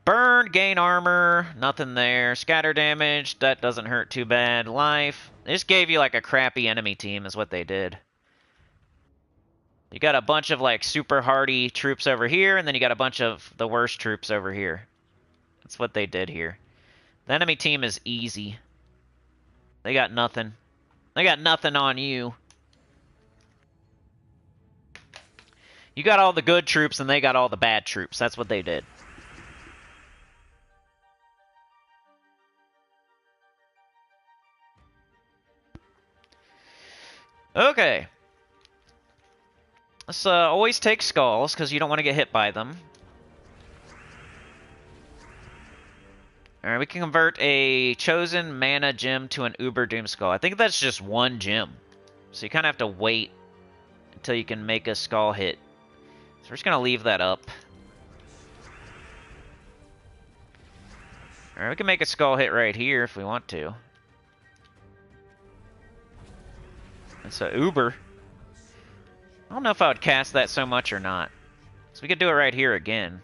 Burn, gain armor, nothing there. Scatter damage, that doesn't hurt too bad. Life, they just gave you like a crappy enemy team is what they did. You got a bunch of like super hardy troops over here, and then you got a bunch of the worst troops over here. That's what they did here. The enemy team is easy. They got nothing. They got nothing on you. You got all the good troops, and they got all the bad troops. That's what they did. Okay. Let's always take skulls, because you don't want to get hit by them. Alright, we can convert a chosen mana gem to an Uber Doom Skull. I think that's just 1 gem. So you kind of have to wait until you can make a skull hit. So we're just going to leave that up. Alright, we can make a skull hit right here if we want to. It's a Uber. I don't know if I would cast that so much or not. So we could do it right here again.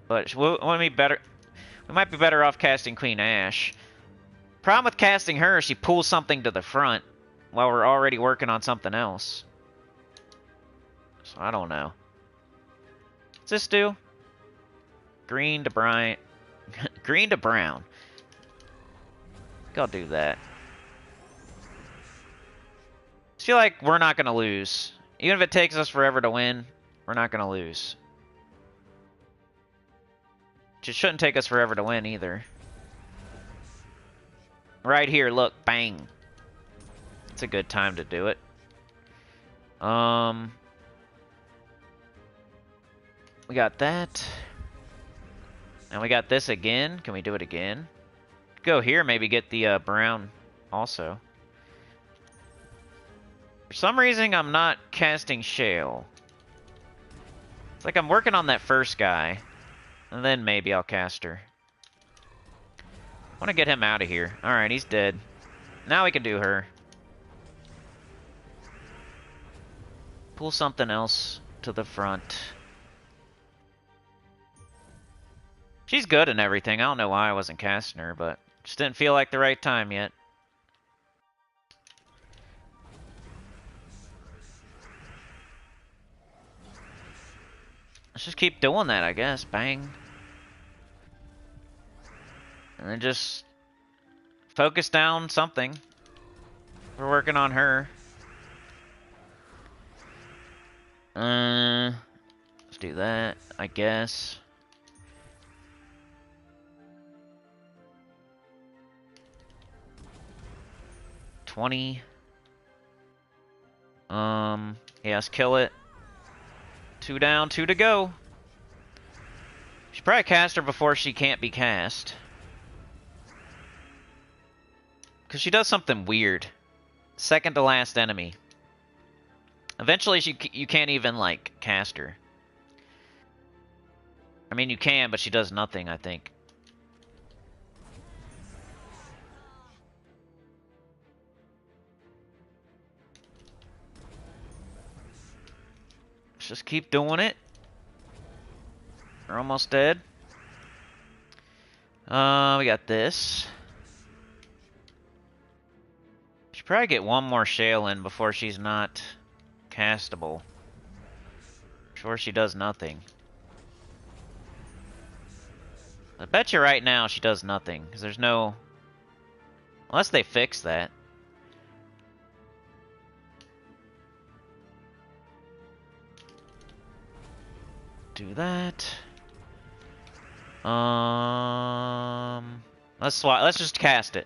But we might be better off casting Queen Ash. Problem with casting her, she pulls something to the front while we're already working on something else. So I don't know. What's this do? Green to bright. Green to brown. I think I'll do that. I feel like we're not going to lose. Even if it takes us forever to win, we're not going to lose. It shouldn't take us forever to win either. Right here, look, bang. It's a good time to do it. We got that. And we got this again. Can we do it again? Go here, maybe get the brown also. For some reason, I'm not casting Shale. It's like I'm working on that first guy. And then maybe I'll cast her. I want to get him out of here. Alright, he's dead. Now we can do her. Pull something else to the front. She's good and everything. I don't know why I wasn't casting her, but just didn't feel like the right time yet. Let's just keep doing that, I guess. Bang. And then just focus down something. We're working on her. Let's do that, I guess. $20. Yeah, let's kill it. 2 down, 2 to go. Should probably cast her before she can't be cast. Because she does something weird. Second to last enemy. Eventually you can't even, like, cast her. I mean, you can, but she does nothing, I think. Let's just keep doing it. We're almost dead. We got this. Should probably get one more shale in before she's not castable. Sure, she does nothing. I bet you right now she does nothing, because there's no... Unless they fix that. Do that. Let's just cast it.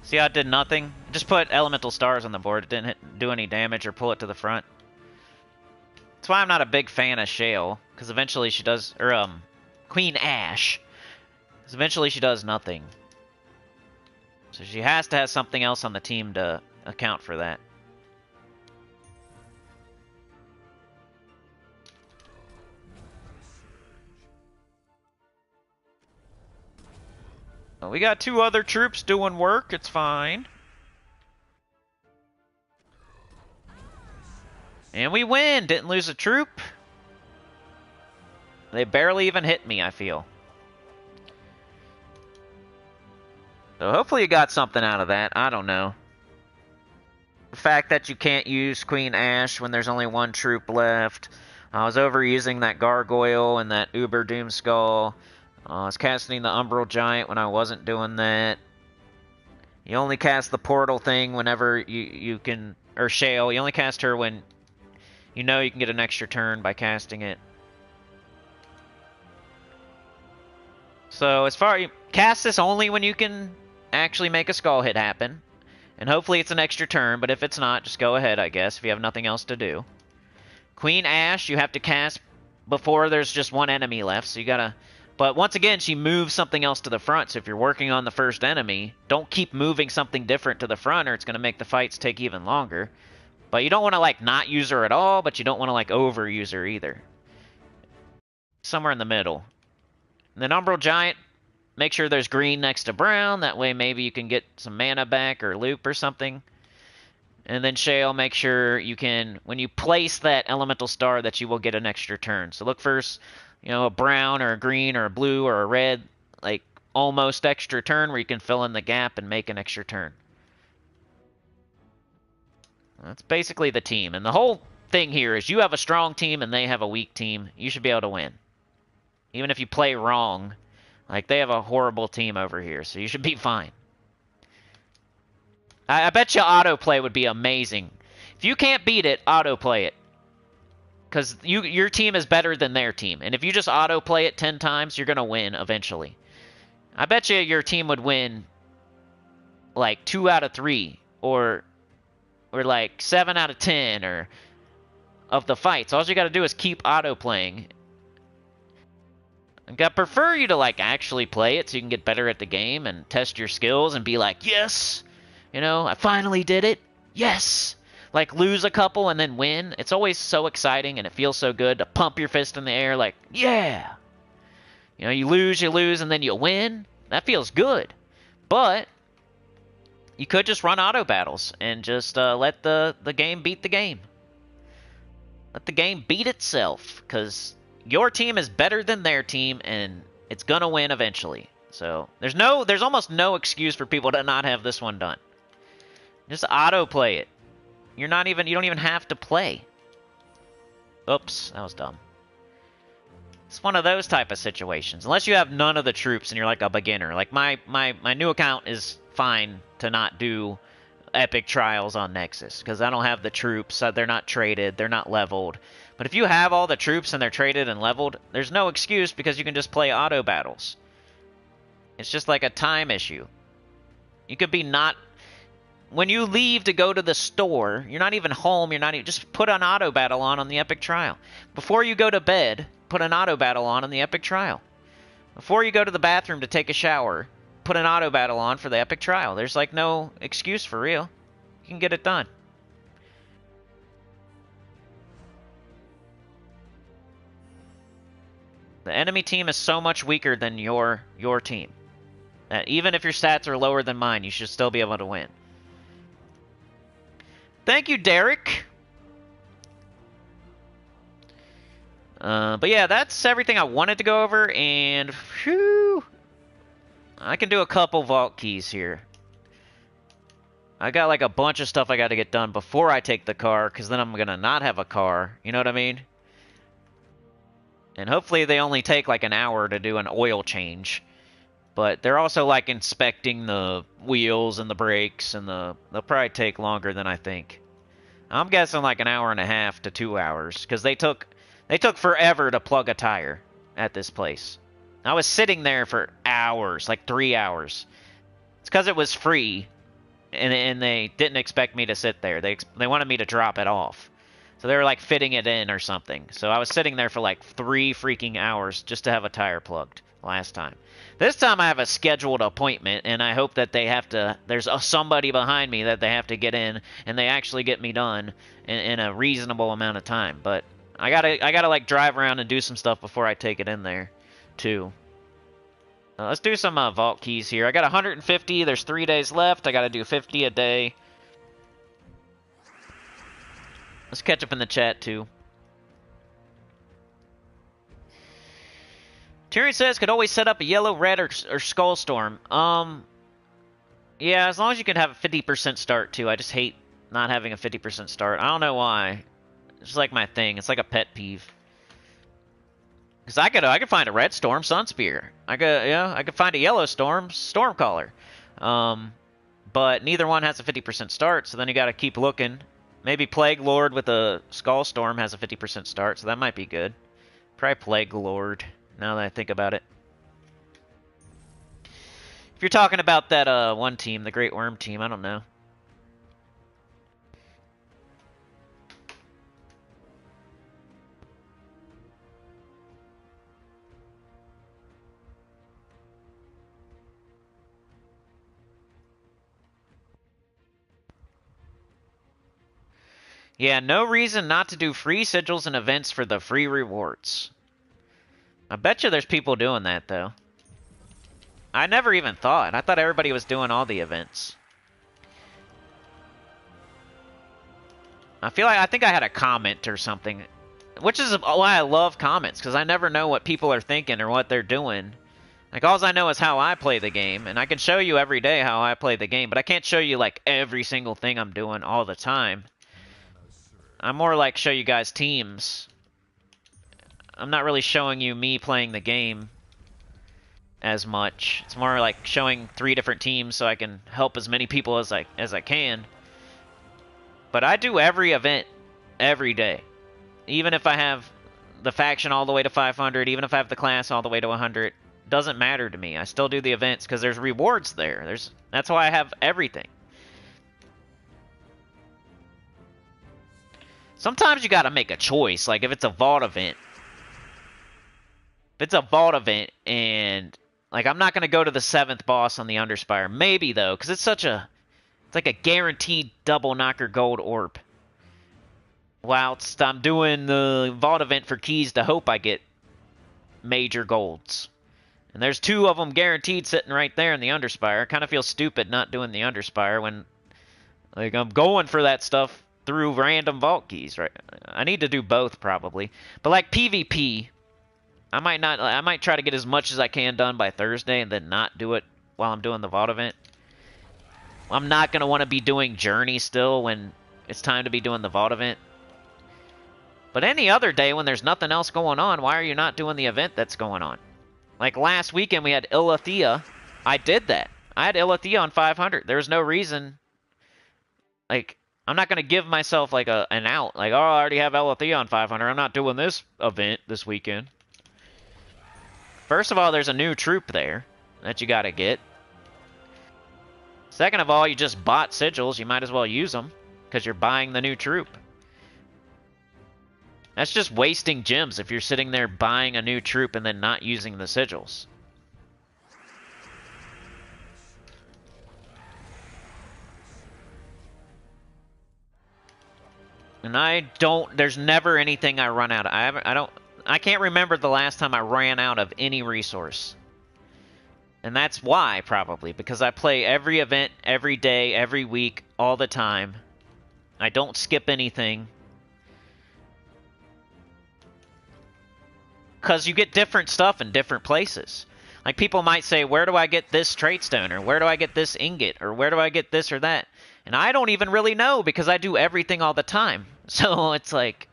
See how it did nothing? Just put elemental stars on the board. It didn't do any damage or pull it to the front. That's why I'm not a big fan of Shale, because eventually she does, or Queen Ash, because eventually she does nothing. So she has to have something else on the team to account for that. Well, we got 2 other troops doing work. It's fine. And we win! Didn't lose a troop. They barely even hit me, I feel. So hopefully you got something out of that. I don't know. The fact that you can't use Queen Ash when there's only 1 troop left. I was overusing that Gargoyle and that Uber Doomskull. I was casting the Umbral Giant when I wasn't doing that. You only cast the portal thing whenever you can... Or Shale, you only cast her when you know you can get an extra turn by casting it. So as far... Cast this only when you can actually make a skull hit happen. And hopefully it's an extra turn, but if it's not, just go ahead, I guess, if you have nothing else to do. Queen Ash, you have to cast before there's just 1 enemy left, so you gotta... But once again, she moves something else to the front, so if you're working on the first enemy, don't keep moving something different to the front, or it's going to make the fights take even longer. But you don't want to, like, not use her at all, but you don't want to, like, overuse her either. Somewhere in the middle. And then Umbral Giant, make sure there's green next to brown, that way maybe you can get some mana back or loop or something. And then Shale, make sure you can, when you place that elemental star, that you will get an extra turn. So look first... You know, a brown or a green or a blue or a red, like, almost extra turn where you can fill in the gap and make an extra turn. That's basically the team. And the whole thing here is you have a strong team and they have a weak team. You should be able to win. Even if you play wrong, like, they have a horrible team over here, so you should be fine. I bet you autoplay would be amazing. If you can't beat it, autoplay it. Because your team is better than their team. And if you just auto-play it 10 times, you're going to win eventually. I bet you your team would win like 2 out of 3. Or like 7 out of 10 or of the fights. All you got to do is keep auto-playing. I prefer you to like actually play it so you can get better at the game and test your skills and be like, yes! You know, I finally did it! Yes! Like, lose a couple and then win. It's always so exciting, and it feels so good to pump your fist in the air like, yeah! You know, you lose, and then you win. That feels good. But you could just run auto battles and just let the game beat the game. Let the game beat itself, because your team is better than their team, and it's going to win eventually. So there's almost no excuse for people to not have this one done. Just auto-play it. You don't even have to play. Oops, that was dumb. It's one of those type of situations. Unless you have none of the troops and you're like a beginner. Like my new account is fine to not do epic trials on Nexus because I don't have the troops. They're not traded. They're not leveled. But if you have all the troops and they're traded and leveled, there's no excuse because you can just play auto battles. It's just like a time issue. You could be not... When you leave to go to the store, you're not even home, you're not even... Just put an auto battle on the epic trial. Before you go to bed, put an auto battle on the epic trial. Before you go to the bathroom to take a shower, put an auto battle on for the epic trial. There's like no excuse for real. You can get it done. The enemy team is so much weaker than your team. That even if your stats are lower than mine, you should still be able to win. Thank you, Derek. But yeah, that's everything I wanted to go over, and whew, I can do a couple vault keys here. I got like a bunch of stuff I got to get done before I take the car, because then I'm going to not have a car. You know what I mean? And hopefully they only take like an hour to do an oil change. But they're also like inspecting the wheels and the brakes, and they'll probably take longer than I think. I'm guessing like an hour and a half to 2 hours, because they took forever to plug a tire at this place. I was sitting there for hours, like 3 hours. It's because it was free, and they didn't expect me to sit there. They wanted me to drop it off. So they were like fitting it in or something. So I was sitting there for like 3 freaking hours just to have a tire plugged last time. This time I have a scheduled appointment, and I hope that they have to, there's somebody behind me that they have to get in, and they actually get me done in a reasonable amount of time. But I gotta like drive around and do some stuff before I take it in there, too. Let's do some vault keys here. I got 150. There's 3 days left. I gotta do 50 a day. Let's catch up in the chat, too. Tyrion says, could always set up a yellow, red, or skull storm. Yeah, as long as you can have a 50% start, too. I just hate not having a 50% start. I don't know why. It's just like my thing. It's like a pet peeve. Because I could find a red storm, Sunspear. I could find a yellow storm, Stormcaller. But neither one has a 50% start, so then you gotta keep looking. Maybe Plague Lord with a Skull Storm has a 50% start, so that might be good. Probably Plague Lord, now that I think about it. If you're talking about that one team, the Great Worm team, I don't know. Yeah, no reason not to do free sigils and events for the free rewards. I bet you there's people doing that, though. I never even thought. I thought everybody was doing all the events. I think I had a comment or something. Which is why I love comments, because I never know what people are thinking or what they're doing. Like, all I know is how I play the game, and I can show you every day how I play the game, but I can't show you, like, every single thing I'm doing all the time. I'm more like show you guys teams. I'm not really showing you me playing the game as much. It's more like showing 3 different teams so I can help as many people as I can. But I do every event every day. Even if I have the faction all the way to 500, even if I have the class all the way to 100, doesn't matter to me. I still do the events because there's rewards there. That's why I have everything. Sometimes you gotta make a choice, like if it's a vault event. If it's a vault event and, like, I'm not gonna go to the 7th boss on the Underspire. Maybe, though, because it's like a guaranteed double knocker gold orb. Whilst I'm doing the vault event for keys to hope I get major golds. And there's 2 of them guaranteed sitting right there in the Underspire. I kind of feel stupid not doing the Underspire when, like, I'm going for that stuff through random vault keys, right? I need to do both probably. But like PvP, I might try to get as much as I can done by Thursday and then not do it while I'm doing the vault event. I'm not going to want to be doing Journey still when it's time to be doing the vault event. But any other day when there's nothing else going on, why are you not doing the event that's going on? Like last weekend we had Ilithia. I did that. I had Ilithia on 500. There was no reason, like, I'm not going to give myself, like, an out. Like, oh, I already have Ilithia on 500. I'm not doing this event this weekend. First of all, there's a new troop there that you got to get. Second of all, you just bought sigils. You might as well use them because you're buying the new troop. That's just wasting gems if you're sitting there buying a new troop and then not using the sigils. And there's never anything I run out of. I can't remember the last time I ran out of any resource. And that's why, probably, because I play every event, every day, every week, all the time. I don't skip anything. Because you get different stuff in different places. Like, people might say, where do I get this trait stone? Or where do I get this ingot? Or where do I get this or that? And I don't even really know because I do everything all the time. So it's like,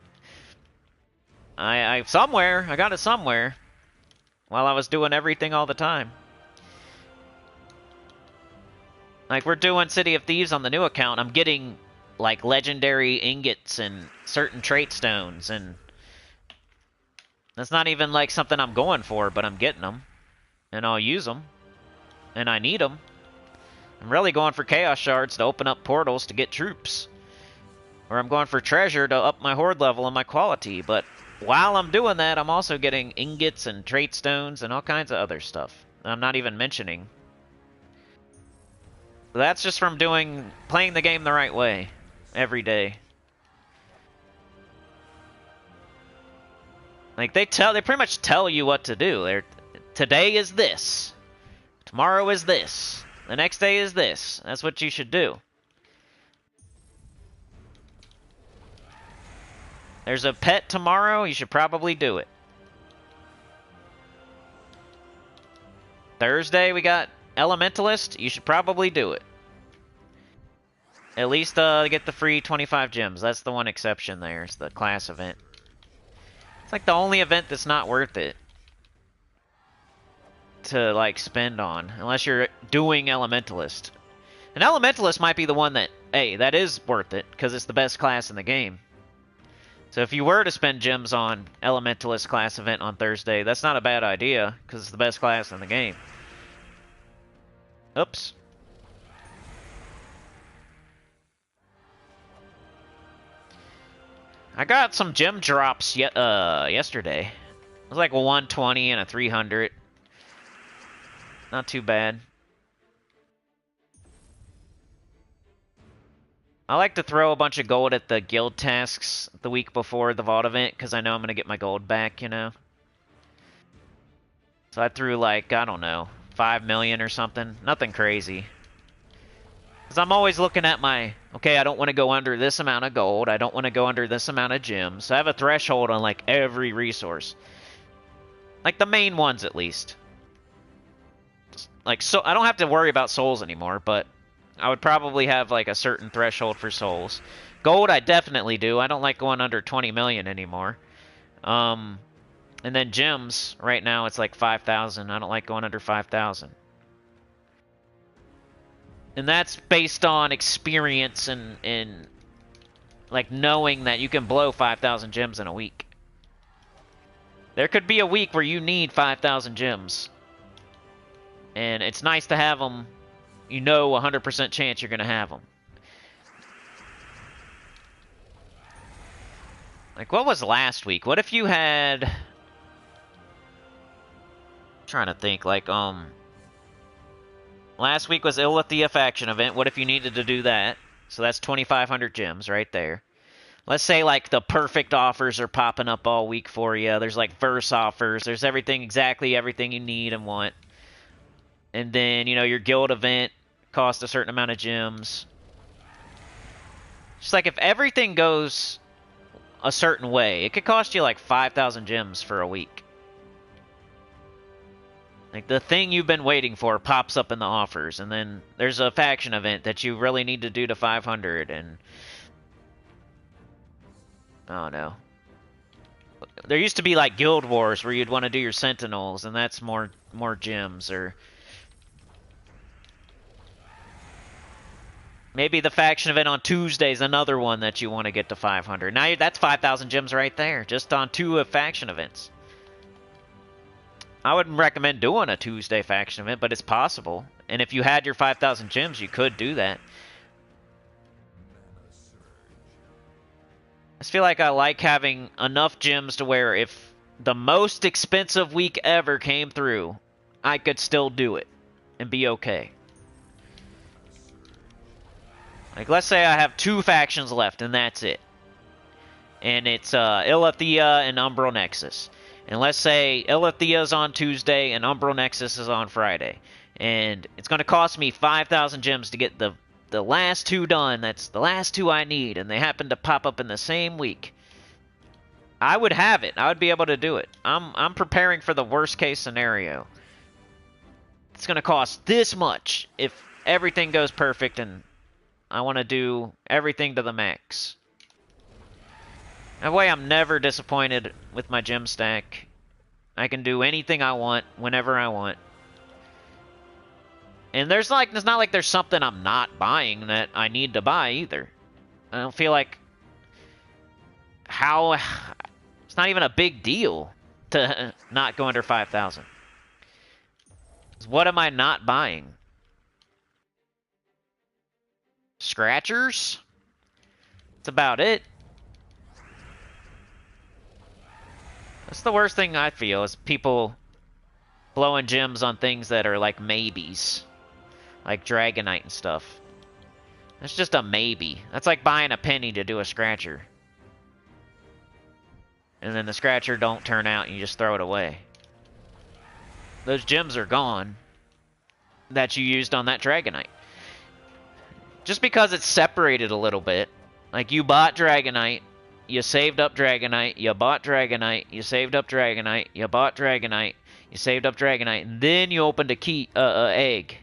I got it somewhere while I was doing everything all the time. Like, we're doing City of Thieves on the new account. I'm getting, like, legendary ingots and certain trait stones. And that's not even, like, something I'm going for, but I'm getting them. And I'll use them. And I need them. I'm really going for Chaos Shards to open up portals to get troops. Or I'm going for treasure to up my horde level and my quality, but while I'm doing that, I'm also getting ingots and trait stones and all kinds of other stuff I'm not even mentioning. That's just from playing the game the right way every day. Like they pretty much tell you what to do. Today is this, tomorrow is this, the next day is this. That's what you should do. There's a pet tomorrow, you should probably do it. Thursday we got Elementalist, you should probably do it. At least get the free 25 gems. That's the one exception there. It's the class event. It's like the only event that's not worth it to like spend on, unless you're doing Elementalist. And Elementalist might be the one that, hey, that is worth it, because it's the best class in the game. So if you were to spend gems on Elementalist class event on Thursday, that's not a bad idea, because it's the best class in the game. Oops. I got some gem drops yesterday. It was like a 120 and a 300. Not too bad. I like to throw a bunch of gold at the guild tasks the week before the Vault event, because I know I'm going to get my gold back, you know? So I threw like, I don't know, 5 million or something. Nothing crazy. Because I'm always looking at okay, I don't want to go under this amount of gold. I don't want to go under this amount of gems. So I have a threshold on like every resource. Like the main ones at least. Like, so I don't have to worry about souls anymore, but I would probably have like a certain threshold for souls. Gold I definitely do. I don't like going under 20 million anymore. And then gems, right now it's like 5,000. I don't like going under 5,000. And that's based on experience and like knowing that you can blow 5,000 gems in a week. There could be a week where you need 5,000 gems. And it's nice to have them. You know 100% chance you're going to have them. Like, what was last week? What if you had... I'm trying to think, like, last week was Illithia faction event. What if you needed to do that? So that's 2,500 gems right there. Let's say, like, the perfect offers are popping up all week for you. There's, like, verse offers. There's exactly everything you need and want. And then, you know, your guild event costs a certain amount of gems. Just like if everything goes a certain way, it could cost you like 5,000 gems for a week. Like the thing you've been waiting for pops up in the offers, and then there's a faction event that you really need to do to 500, and... oh no. There used to be like guild wars where you'd want to do your sentinels, and that's more gems, or... maybe the faction event on Tuesday is another one that you want to get to 500. Now that's 5,000 gems right there, just on 2 faction events. I wouldn't recommend doing a Tuesday faction event, but it's possible. And if you had your 5,000 gems, you could do that. I just feel like I like having enough gems to where if the most expensive week ever came through, I could still do it and be okay. Like, let's say I have 2 factions left, and that's it. And it's Illithia and Umbral Nexus. And let's say Illithia's on Tuesday and Umbral Nexus is on Friday. And it's going to cost me 5,000 gems to get the last 2 done. That's the last 2 I need, and they happen to pop up in the same week. I would have it. I would be able to do it. I'm preparing for the worst case scenario. It's going to cost this much if everything goes perfect and... I want to do everything to the max. That way I'm never disappointed with my gem stack. I can do anything I want, whenever I want. And it's not like there's something I'm not buying that I need to buy either. I don't feel like... it's not even a big deal to not go under 5,000. What am I not buying? scratchers. That's about it. That's the worst thing I feel, is people blowing gems on things that are like maybes. Like Dragonite and stuff. That's just a maybe. That's like buying a penny to do a scratcher. And then the scratcher don't turn out and you just throw it away. Those gems are gone that you used on that Dragonite. Just because it's separated a little bit. Like you bought Dragonite, you saved up Dragonite, you bought Dragonite, you saved up Dragonite, you bought Dragonite, you saved up Dragonite, and then you opened a egg.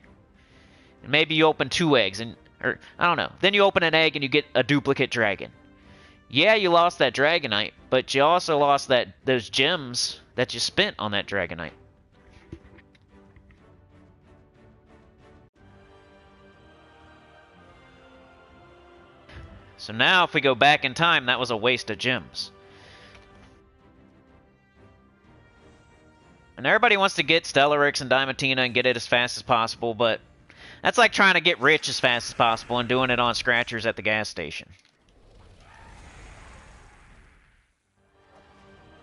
And maybe you open 2 eggs, or I don't know. Then you open an egg and you get a duplicate dragon. Yeah, you lost that Dragonite, but you also lost those gems that you spent on that Dragonite. So now if we go back in time, that was a waste of gems. And everybody wants to get Stellarix and Diamantina and get it as fast as possible, but that's like trying to get rich as fast as possible and doing it on scratchers at the gas station.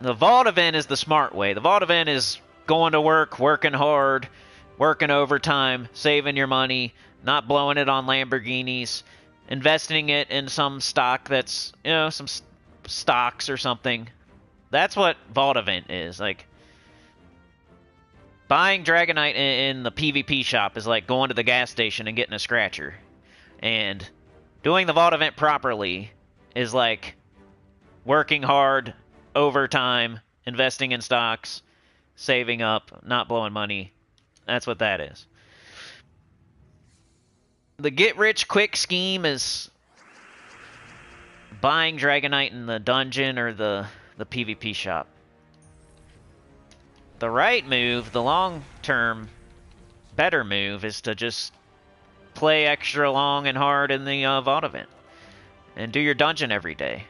The Vault event is the smart way. The Vault event is going to work, working hard, working overtime, saving your money, not blowing it on Lamborghinis, investing it in some stock that's, you know, some stocks or something. That's what Vault event is. Like, buying Dragonite in the PvP shop is like going to the gas station and getting a scratcher. And doing the Vault event properly is like working hard, overtime, investing in stocks, saving up, not blowing money. That's what that is. The get-rich-quick scheme is buying Dragonite in the dungeon or the PvP shop. The right move, the long-term, better move, is to just play extra long and hard in the Vault event. And do your dungeon every day.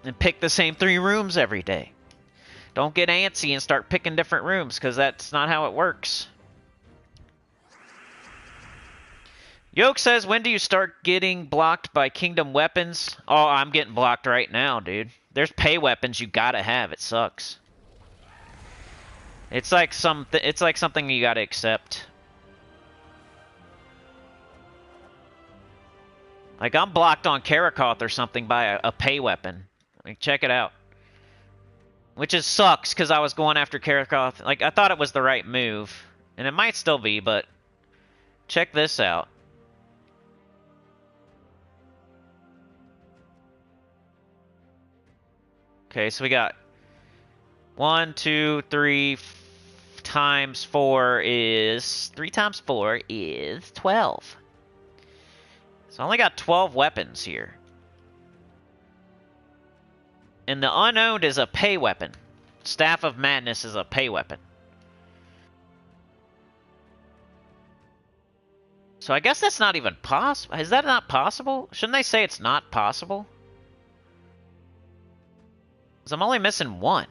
And pick the same 3 rooms every day. Don't get antsy and start picking different rooms, because that's not how it works. Yoke says, when do you start getting blocked by kingdom weapons? Oh, I'm getting blocked right now, dude. There's pay weapons you gotta have. It sucks. It's like something you gotta accept. Like, I'm blocked on Karakoth or something by a pay weapon. Like, check it out. Which is sucks, because I was going after Karakoth. Like, I thought it was the right move. And it might still be, but check this out. Okay, so we got 1, 2, 3 times 4 is... 3 times 4 is 12. So I only got 12 weapons here. And the unowned is a pay weapon. Staff of Madness is a pay weapon. So I guess that's not even possible. Is that not possible? Shouldn't they say it's not possible? Because I'm only missing 1.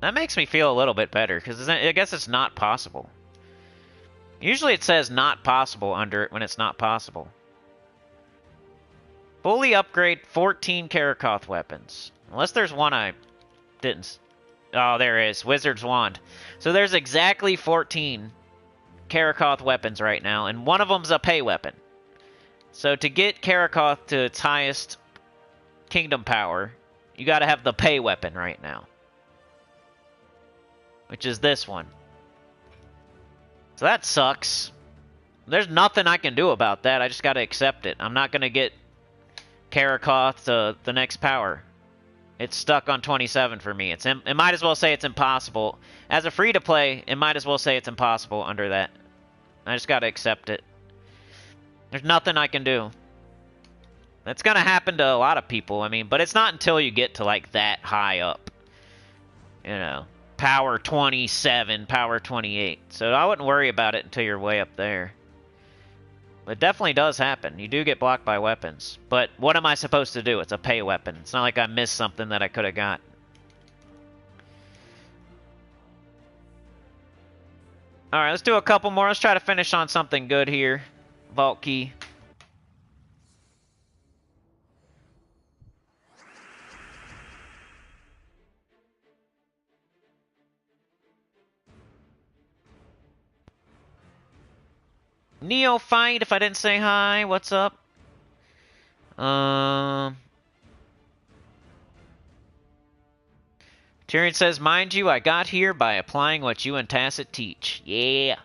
That makes me feel a little bit better, because I guess it's not possible. Usually it says not possible under it when it's not possible. Fully upgrade 14 Karakoth weapons. Unless there's one I didn't... Oh, there is. Wizard's Wand. So there's exactly 14 Karakoth weapons right now, and one of them's a pay weapon. So to get Karakoth to its highest kingdom power, you gotta have the pay weapon right now. Which is this one. So that sucks. There's nothing I can do about that. I just gotta accept it. I'm not gonna get Karakoth to the next power. It's stuck on 27 for me. It might as well say it's impossible. As a free-to-play, it might as well say it's impossible under that. I just gotta accept it. There's nothing I can do. That's gonna happen to a lot of people, I mean, but it's not until you get to, like, that high up. You know, power 27, power 28. So I wouldn't worry about it until you're way up there. It definitely does happen. You do get blocked by weapons. But what am I supposed to do? It's a pay weapon. It's not like I missed something that I could have got. Alright, let's do a couple more. Let's try to finish on something good here. Vault key. Neophyte, if I didn't say hi, what's up? Tyrion says, mind you, I got here by applying what you and Tacit teach. Yeah,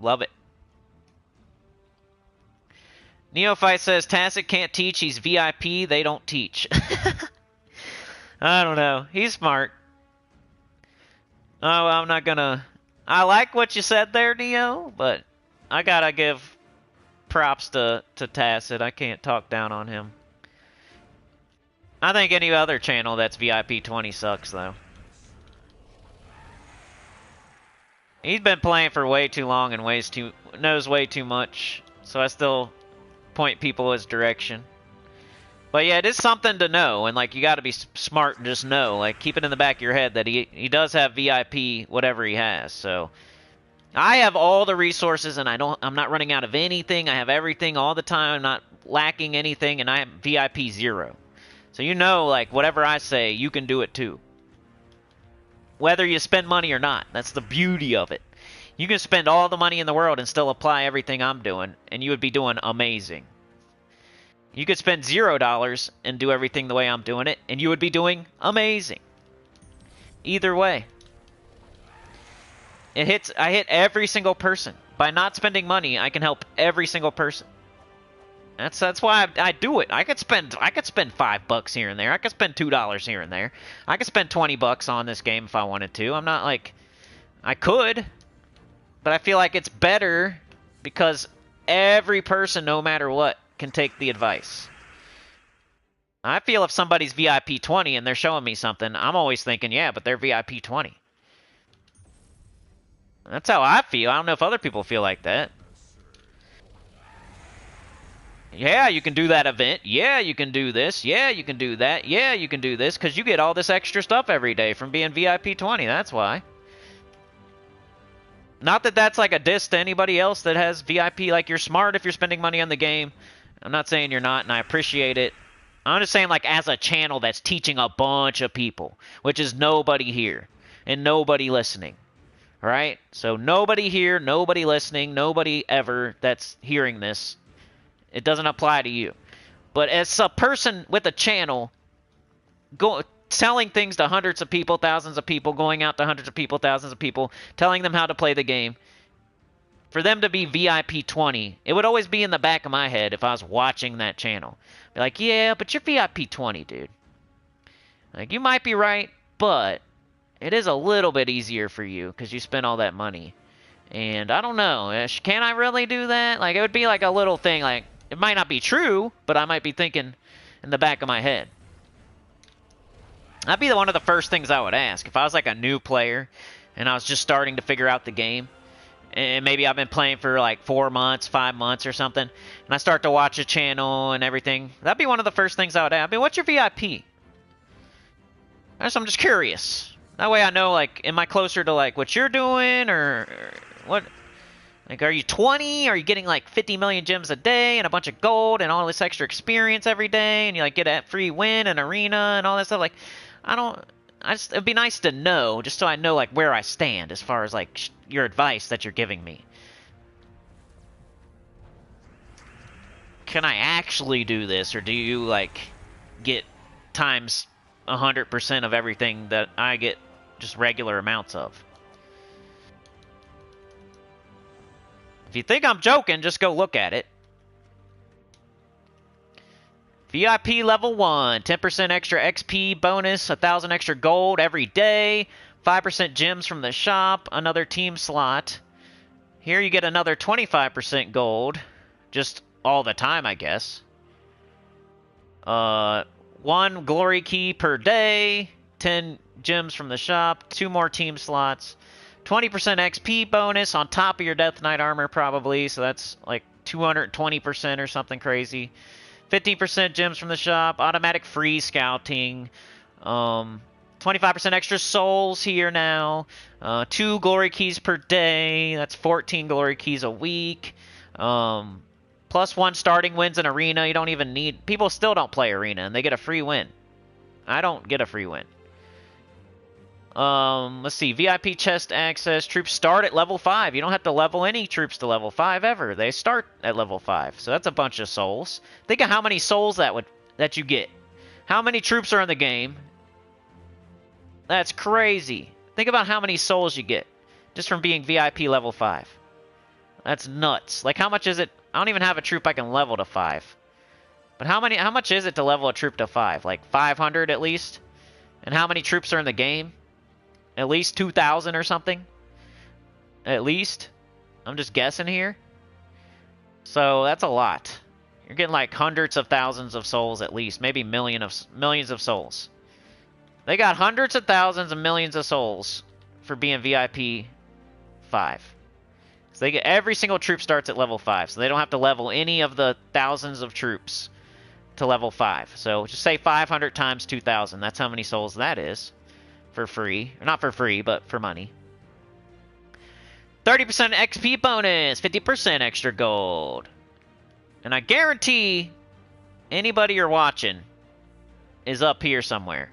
love it. Neophyte says, Tacit can't teach, he's VIP, they don't teach. I don't know, he's smart. Oh, well, I'm not gonna... I like what you said there, Neo, but I gotta give props to Tacit. I can't talk down on him. I think any other channel that's VIP 20 sucks, though. He's been playing for way too long and knows way too much, so I still point people his direction. But yeah, it is something to know, and like you got to be smart and just know, like keep it in the back of your head that he does have VIP whatever he has. So I have all the resources, and I'm not running out of anything. I have everything all the time. I'm not lacking anything, and I have VIP 0. So you know, like whatever I say, you can do it too. Whether you spend money or not. That's the beauty of it. You can spend all the money in the world and still apply everything I'm doing, and you would be doing amazing. You could spend $0 and do everything the way I'm doing it, and you would be doing amazing. Either way. I hit every single person. By not spending money, I can help every single person. That's why I do it. I could spend $5 here and there. I could spend $2 here and there. I could spend $20 on this game if I wanted to. I'm not like I could, but I feel like it's better because every person, no matter what, can take the advice. I feel if somebody's VIP 20 and they're showing me something, I'm always thinking, yeah, but they're VIP 20. That's how I feel. I don't know if other people feel like that. Yeah, you can do that event. Yeah, you can do this. Yeah, you can do that. Yeah, you can do this. Because you get all this extra stuff every day from being VIP 20. That's why. Not that that's like a diss to anybody else that has VIP. Like, you're smart if you're spending money on the game. I'm not saying you're not, and I appreciate it. I'm just saying, like, as a channel that's teaching a bunch of people, which is nobody here and nobody listening. Right? So nobody here, nobody listening, nobody ever that's hearing this. It doesn't apply to you. But as a person with a channel, telling things to hundreds of people, thousands of people, going out to hundreds of people, thousands of people, telling them how to play the game, for them to be VIP 20, it would always be in the back of my head if I was watching that channel. Be like, yeah, but you're VIP 20, dude. Like, you might be right, but it is a little bit easier for you because you spent all that money. And I don't know. Can I really do that? Like, it would be like a little thing, like, it might not be true, but I might be thinking in the back of my head. That'd be one of the first things I would ask. If I was like a new player and I was just starting to figure out the game, and maybe I've been playing for like 4 months, 5 months or something, and I start to watch a channel and everything, that'd be one of the first things I would ask. I mean, what's your VIP? I'm just curious. That way I know, like, am I closer to like what you're doing or what? Like, are you 20? Are you getting like 50 million gems a day and a bunch of gold and all this extra experience every day, and you like get a free win and arena and all that stuff? Like, it'd be nice to know, just so I know like where I stand as far as like your advice that you're giving me. Can I actually do this, or do you like get times 100% of everything that I get just regular amounts of? If you think I'm joking, just go look at it. VIP level 1, 10% extra XP bonus, 1,000 extra gold every day, 5% gems from the shop, another team slot. Here you get another 25% gold, just all the time, I guess. 1 glory key per day, 10 gems from the shop, 2 more team slots. 20% XP bonus on top of your Death Knight armor, probably, so that's like 220% or something crazy. 15% gems from the shop, automatic free scouting, 25% extra souls here now, 2 glory keys per day, that's 14 glory keys a week, plus 1 starting wins in arena. You don't even need... People still don't play arena, and they get a free win. I don't get a free win. Let's see. VIP chest access. Troops start at level 5. You don't have to level any troops to level 5 ever. They start at level 5. So that's a bunch of souls. Think of how many souls that you get. How many troops are in the game? That's crazy. Think about how many souls you get just from being VIP level 5. That's nuts. Like, how much is it? I don't even have a troop I can level to 5. But how much is it to level a troop to 5? Like 500 at least? And how many troops are in the game? At least 2,000 or something? At least? I'm just guessing here. So that's a lot. You're getting like hundreds of thousands of souls at least. Maybe millions of souls. They got hundreds of thousands and millions of souls for being VIP 5. So they get every single troop starts at level 5. So they don't have to level any of the thousands of troops to level 5. So just say 500 times 2,000. That's how many souls that is. For free. Not for free, but for money. 30% XP bonus. 50% extra gold. And I guarantee anybody you're watching is up here somewhere.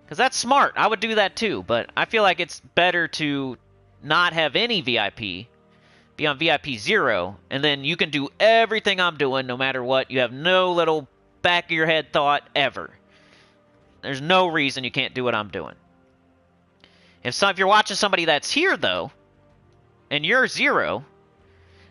Because that's smart. I would do that too. But I feel like it's better to not have any VIP. Be on VIP 0. And then you can do everything I'm doing no matter what. You have no little back of your head thought ever. There's no reason you can't do what I'm doing. If you're watching somebody that's here, though, and you're 0,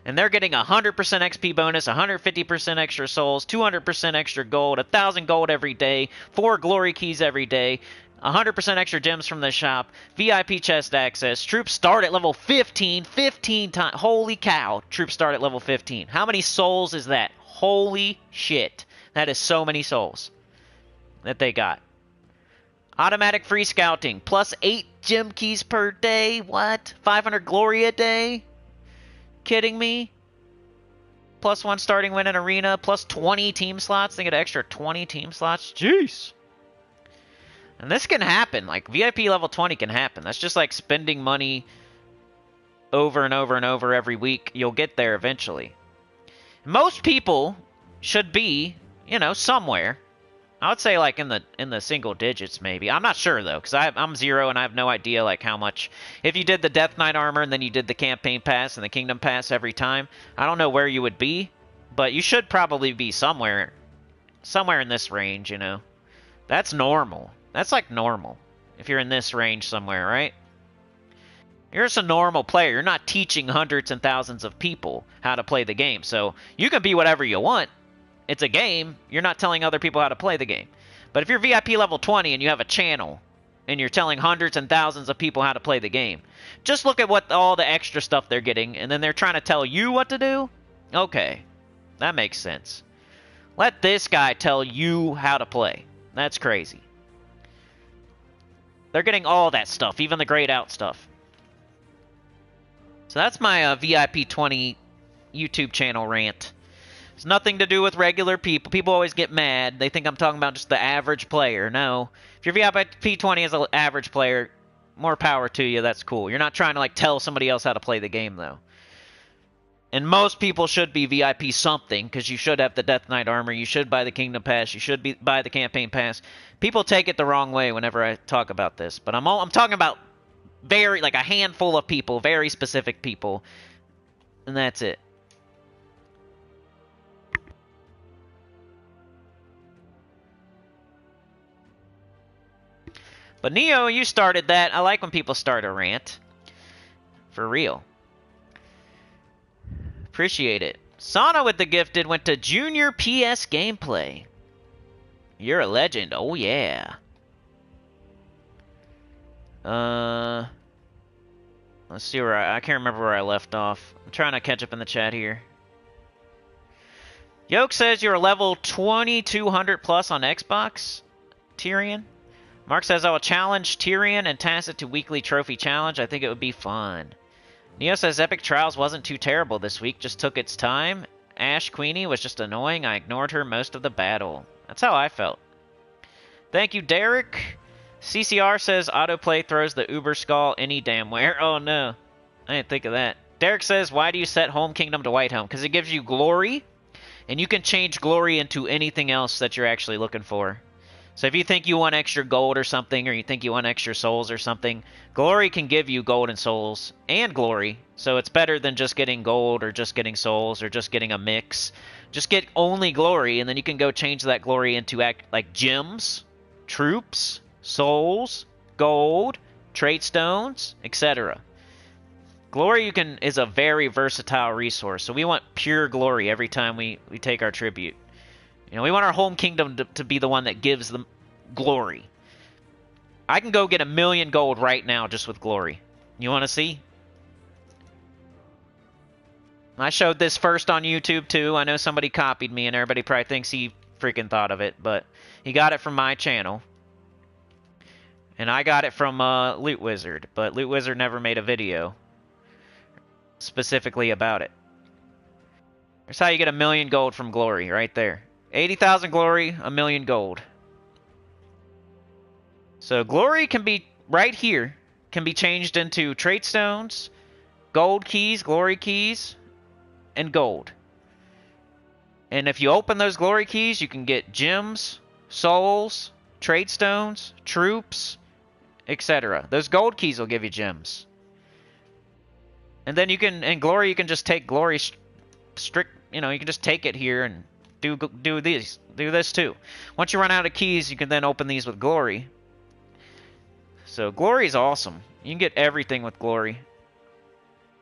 and they're getting 100% XP bonus, 150% extra souls, 200% extra gold, 1,000 gold every day, 4 glory keys every day, 100% extra gems from the shop, VIP chest access, troops start at level 15, 15 times. Holy cow, troops start at level 15. How many souls is that? Holy shit. That is so many souls that they got. Automatic free scouting, plus 8 gem keys per day. What? 500 glory a day? Kidding me? Plus 1 starting win in arena, plus 20 team slots. They get an extra 20 team slots. Jeez. And this can happen. Like, VIP level 20 can happen. That's just like spending money over and over and over every week. You'll get there eventually. Most people should be, you know, somewhere. I would say like in the single digits maybe. I'm not sure though, because I'm 0 and I have no idea like how much. If you did the Death Knight armor and then you did the campaign pass and the Kingdom pass every time, I don't know where you would be, but you should probably be somewhere in this range, you know. That's normal. That's like normal if you're in this range somewhere, right? You're just a normal player. You're not teaching hundreds and thousands of people how to play the game, so you can be whatever you want. It's a game. You're not telling other people how to play the game. But if you're VIP level 20 and you have a channel and you're telling hundreds and thousands of people how to play the game, just look at what all the extra stuff they're getting, and then they're trying to tell you what to do? Okay, that makes sense. Let this guy tell you how to play. That's crazy. They're getting all that stuff, even the grayed out stuff. So that's my VIP 20 YouTube channel rant. It's nothing to do with regular people. People always get mad. They think I'm talking about just the average player. No. If you're VIP 20 as an average player, more power to you. That's cool. You're not trying to like tell somebody else how to play the game, though. And most people should be VIP something, because you should have the Death Knight armor. You should buy the Kingdom Pass. You should buy the Campaign Pass. People take it the wrong way whenever I talk about this. But I'm talking about like a handful of people, very specific people. And that's it. But Neo, you started that. I like when people start a rant. For real. Appreciate it. Sana with the gifted went to Junior PS Gameplay. You're a legend. Oh, yeah. Let's see where I can't remember where I left off. I'm trying to catch up in the chat here. Yoke says you're level 2200 plus on Xbox, Tyrion. Mark says, I will challenge Tyrion and Tacit to weekly trophy challenge. I think it would be fun. Neo says, Epic Trials wasn't too terrible this week. Just took its time. Ash Queenie was just annoying. I ignored her most of the battle. That's how I felt. Thank you, Derek. CCR says, autoplay throws the Uber skull any damn where. Oh, no. I didn't think of that. Derek says, why do you set Home Kingdom to White Home? Because it gives you glory, and you can change glory into anything else that you're actually looking for. So if you think you want extra gold or something, or you think you want extra souls or something, glory can give you gold and souls and glory. So it's better than just getting gold or just getting souls or just getting a mix. Just get only glory, and then you can go change that glory into like gems, troops, souls, gold, trait stones, etc. Glory is a very versatile resource, so we want pure glory every time we take our tribute. You know, we want our home kingdom to be the one that gives them glory. I can go get 1,000,000 gold right now just with glory. You want to see? I showed this first on YouTube too. I know somebody copied me and everybody probably thinks he freaking thought of it, but he got it from my channel. And I got it from Loot Wizard, but Loot Wizard never made a video specifically about it. Here's how you get 1,000,000 gold from glory right there. 80,000 glory, 1,000,000 gold. So glory can be, right here, can be changed into trait stones, gold keys, glory keys, and gold. And if you open those glory keys, you can get gems, souls, trait stones, troops, etc. Those gold keys will give you gems. And then you can, in glory, you can just take glory strict, you know, you can just take it here and do this too. Once you run out of keys, you can then open these with glory. So glory is awesome. You can get everything with glory.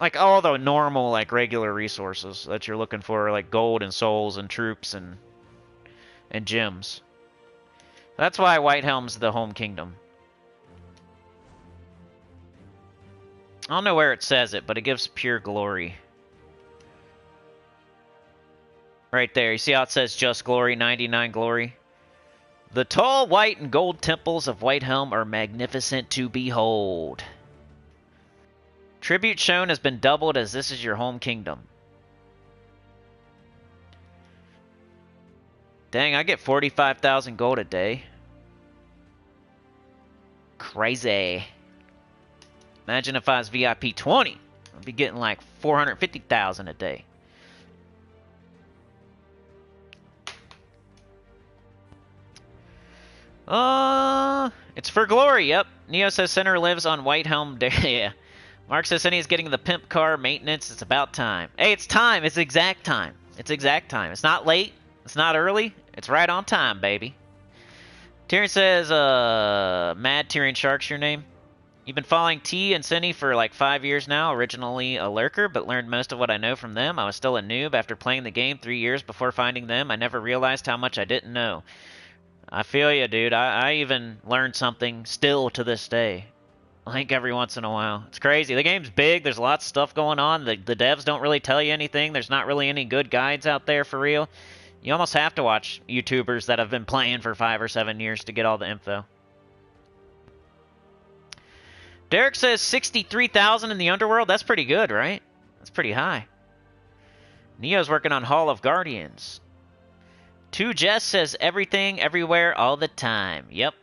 Like all the normal, like regular resources that you're looking for, like gold and souls and troops and gems. That's why Whitehelm's the home kingdom. I don't know where it says it, but it gives pure glory. Right there, you see how it says just glory, 99 glory? The tall white and gold temples of Whitehelm are magnificent to behold. Tribute shown has been doubled as this is your home kingdom. Dang, I get 45,000 gold a day. Crazy. Imagine if I was VIP 20. I'd be getting like 450,000 a day. It's for glory, yep. Neo says Center lives on Whitehelm Day. Yeah. Mark says Cinny is getting the pimp car maintenance. It's about time. Hey, it's time. It's exact time. It's exact time. It's not late. It's not early. It's right on time, baby. Tyrion says, Mad Tyrion Shark's your name? You've been following T and Cinny for like 5 years now. Originally a lurker, but learned most of what I know from them. I was still a noob after playing the game 3 years before finding them. I never realized how much I didn't know. I feel you, dude. I even learned something still to this day. Like every once in a while. It's crazy. The game's big. There's lots of stuff going on. The devs don't really tell you anything. There's not really any good guides out there for real. You almost have to watch YouTubers that have been playing for 5 or 7 years to get all the info. Derek says 63,000 in the underworld. That's pretty good, right? That's pretty high. Neo's working on Hall of Guardians. 2 Jess says everything, everywhere, all the time. Yep.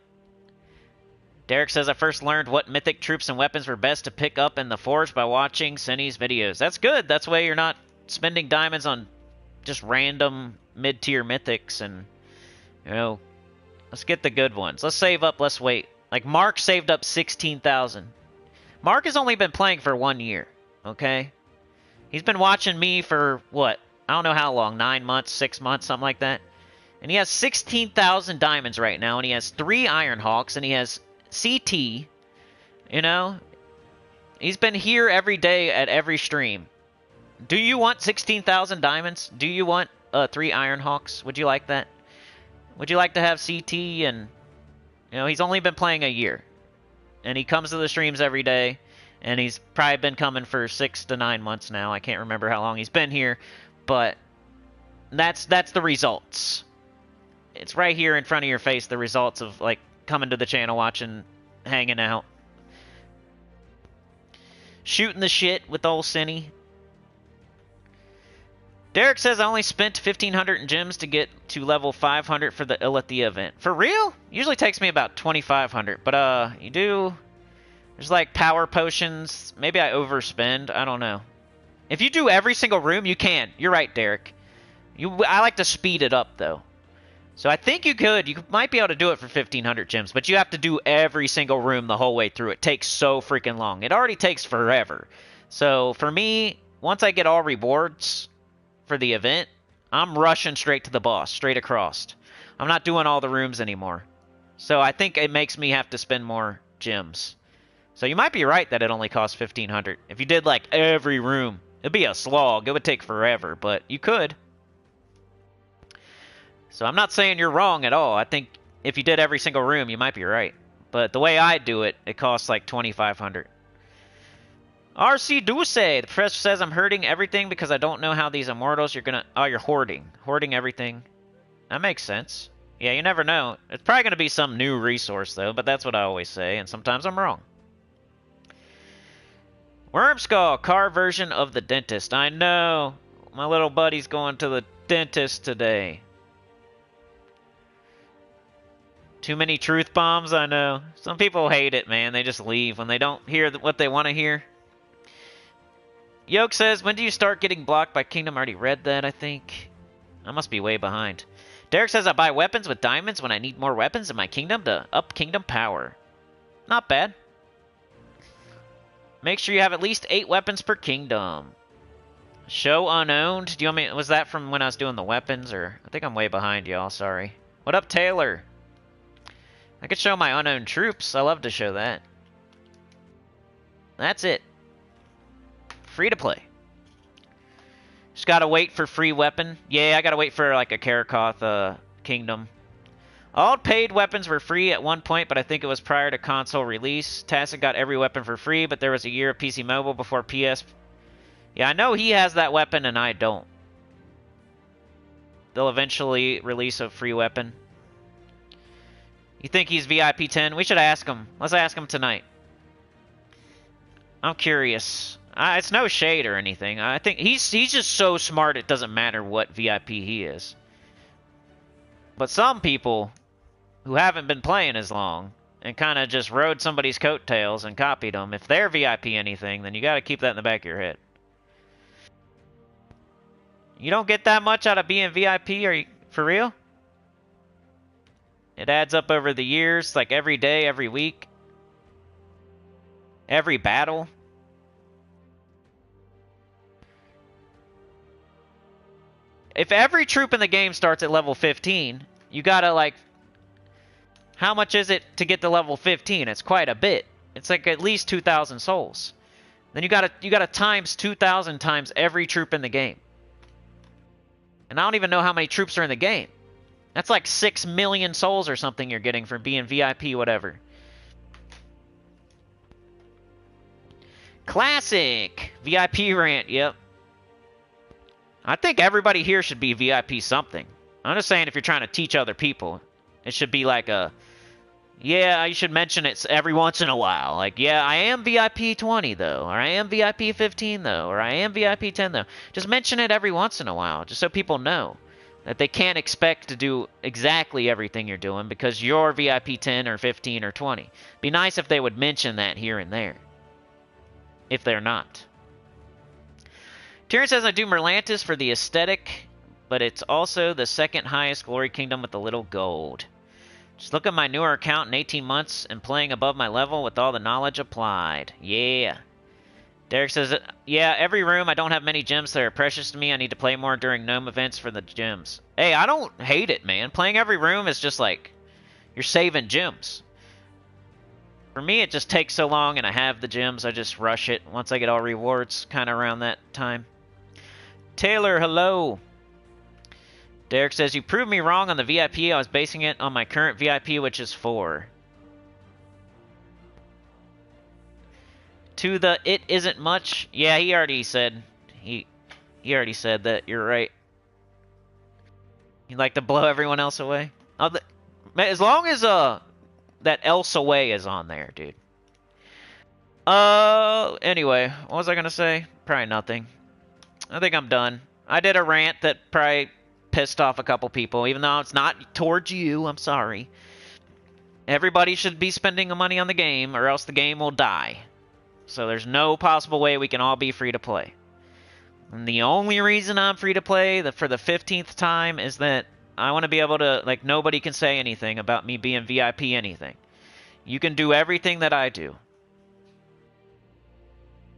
Derek says I first learned what mythic troops and weapons were best to pick up in the Forge by watching Cinny's videos. That's good. That's why you're not spending diamonds on just random mid-tier mythics and, you know, let's get the good ones. Let's save up. Let's wait. Like Mark saved up 16,000. Mark has only been playing for 1 year, okay? He's been watching me for, what? I don't know how long. 9 months, 6 months, something like that. And he has 16,000 diamonds right now, and he has 3 Iron Hawks, and he has CT, you know? He's been here every day at every stream. Do you want 16,000 diamonds? Do you want 3 Iron Hawks? Would you like that? Would you like to have CT and... You know, he's only been playing a year. And he comes to the streams every day. And he's probably been coming for 6 to 9 months now. I can't remember how long he's been here. But that's the results. It's right here in front of your face, the results of, like, coming to the channel, watching, hanging out. Shooting the shit with old Cinny. Derek says I only spent 1,500 in gems to get to level 500 for the Ilithia event. For real? Usually takes me about 2,500. But, you do... There's, like, power potions. Maybe I overspend. I don't know. If you do every single room, you can. You're right, Derek. I like to speed it up, though. So I think you could. You might be able to do it for 1,500 gems, but you have to do every single room the whole way through. It takes so freaking long. It already takes forever. So for me, once I get all rewards for the event, I'm rushing straight to the boss, straight across. I'm not doing all the rooms anymore. So I think it makes me have to spend more gems. So you might be right that it only costs 1,500. If you did like every room, it'd be a slog. It would take forever, but you could. So I'm not saying you're wrong at all. I think if you did every single room, you might be right. But the way I do it, it costs like 2,500. RC Duce, the professor says I'm hurting everything because I don't know how these immortals you're gonna... Oh, you're hoarding. Hoarding everything. That makes sense. Yeah, you never know. It's probably gonna be some new resource, though, but that's what I always say, and sometimes I'm wrong. Wormskull, car version of the dentist. I know. My little buddy's going to the dentist today. Too many truth bombs, I know. Some people hate it, man. They just leave when they don't hear what they want to hear. Yoke says, when do you start getting blocked by Kingdom? I already read that, I think. I must be way behind. Derek says, I buy weapons with diamonds when I need more weapons in my kingdom to up kingdom power. Not bad. Make sure you have at least 8 weapons per kingdom. Show unowned. Do you want me? Was that from when I was doing the weapons? Or I think I'm way behind, y'all. Sorry. What up, Taylor? I could show my unknown troops. I love to show that. That's it. Free to play. Just gotta wait for free weapon. Yeah, I gotta wait for like a Karakoth kingdom. All paid weapons were free at one point, but I think it was prior to console release. Tacit got every weapon for free, but there was a year of PC Mobile before PS. Yeah, I know he has that weapon and I don't. They'll eventually release a free weapon. You think he's VIP 10? We should ask him. Let's ask him tonight. I'm curious. It's no shade or anything. I think he's just so smart it doesn't matter what VIP he is. But some people who haven't been playing as long and kind of just rode somebody's coattails and copied them, if they're VIP anything, then you got to keep that in the back of your head. You don't get that much out of being VIP? Are you for real? It adds up over the years, like every day, every week, every battle. If every troop in the game starts at level 15, you gotta, like... How much is it to get to level 15? It's quite a bit. It's like at least 2,000 souls. Then you gotta times 2,000 times every troop in the game. And I don't even know how many troops are in the game. That's like 6 million souls or something you're getting for being VIP, whatever. Classic! VIP rant, yep. I think everybody here should be VIP something. I'm just saying if you're trying to teach other people, it should be like a... Yeah, you should mention it every once in a while. Like, yeah, I am VIP 20, though. Or I am VIP 15, though. Or I am VIP 10, though. Just mention it every once in a while, just so people know that they can't expect to do exactly everything you're doing because you're VIP 10 or 15 or 20. Be nice if they would mention that here and there. If they're not. Tyrion says, I do Merlantis for the aesthetic, but it's also the second highest glory kingdom with a little gold. Just look at my newer account in 18 months and playing above my level with all the knowledge applied. Yeah. Derek says, yeah, every room, I don't have many gems that are precious to me. I need to play more during gnome events for the gems. Hey, I don't hate it, man. Playing every room is just like, you're saving gems. For me, it just takes so long and I have the gems. I just rush it once I get all rewards, kind of around that time. Taylor, hello. Derek says, you proved me wrong on the VIP. I was basing it on my current VIP, which is 4. To the it isn't much. Yeah, he already said. He already said that. You're right. You like to blow everyone else away? As long as that else away is on there, dude. Anyway, what was I gonna say? Probably nothing. I think I'm done. I did a rant that probably pissed off a couple people, even though it's not towards you. I'm sorry. Everybody should be spending the money on the game, or else the game will die. So there's no possible way we can all be free to play. And the only reason I'm free to play for the 15th time is that I want to be able to, like, nobody can say anything about me being VIP anything. You can do everything that I do.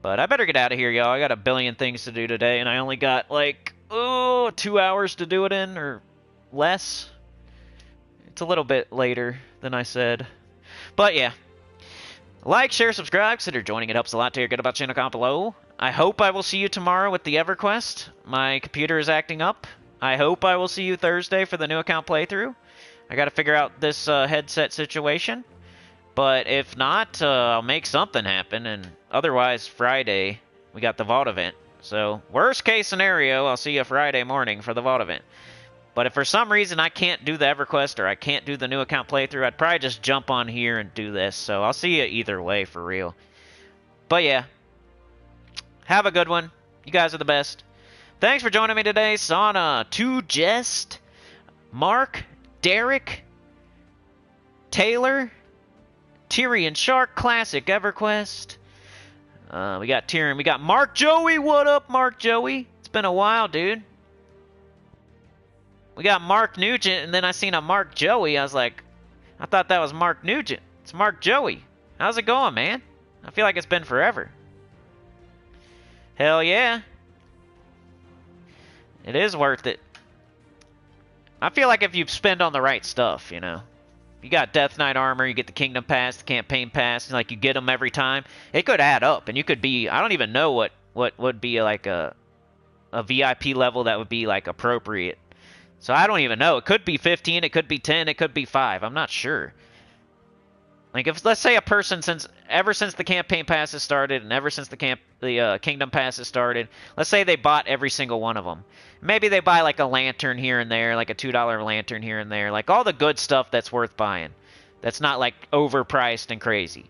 But I better get out of here, y'all. I got a billion things to do today, and I only got, like, 2 hours to do it in, or less. It's a little bit later than I said. But, yeah. Like, share, subscribe, consider joining. It helps a lot to hear good about channel comment below. I hope I will see you tomorrow with the EverQuest. My computer is acting up. I hope I will see you Thursday for the new account playthrough. I gotta figure out this headset situation. But if not, I'll make something happen. And otherwise, Friday, we got the Vault event. So, worst case scenario, I'll see you Friday morning for the Vault event. But if for some reason I can't do the EverQuest or I can't do the new account playthrough, I'd probably just jump on here and do this. So I'll see you either way for real. But yeah, have a good one. You guys are the best. Thanks for joining me today. Sauna, 2Jest, Mark, Derek, Taylor, Tyrion Shark, Classic EverQuest. We got Tyrion. We got Mark Joey. What up, Mark Joey? It's been a while, dude. We got Mark Nugent, and then I seen a Mark Joey. I was like, I thought that was Mark Nugent. It's Mark Joey. How's it going, man? I feel like it's been forever. Hell yeah. It is worth it. I feel like if you spend on the right stuff, you know. You got Death Knight armor, you get the Kingdom Pass, the Campaign Pass, and like you get them every time. It could add up, and you could be, I don't even know what would be like a VIP level that would be like appropriate. So I don't even know. It could be 15, it could be 10, it could be 5. I'm not sure. Like if let's say a person ever since the campaign passes started and ever since the Kingdom passes started, let's say they bought every single one of them. Maybe they buy like a lantern here and there, like a $2 lantern here and there, like all the good stuff that's worth buying. That's not like overpriced and crazy.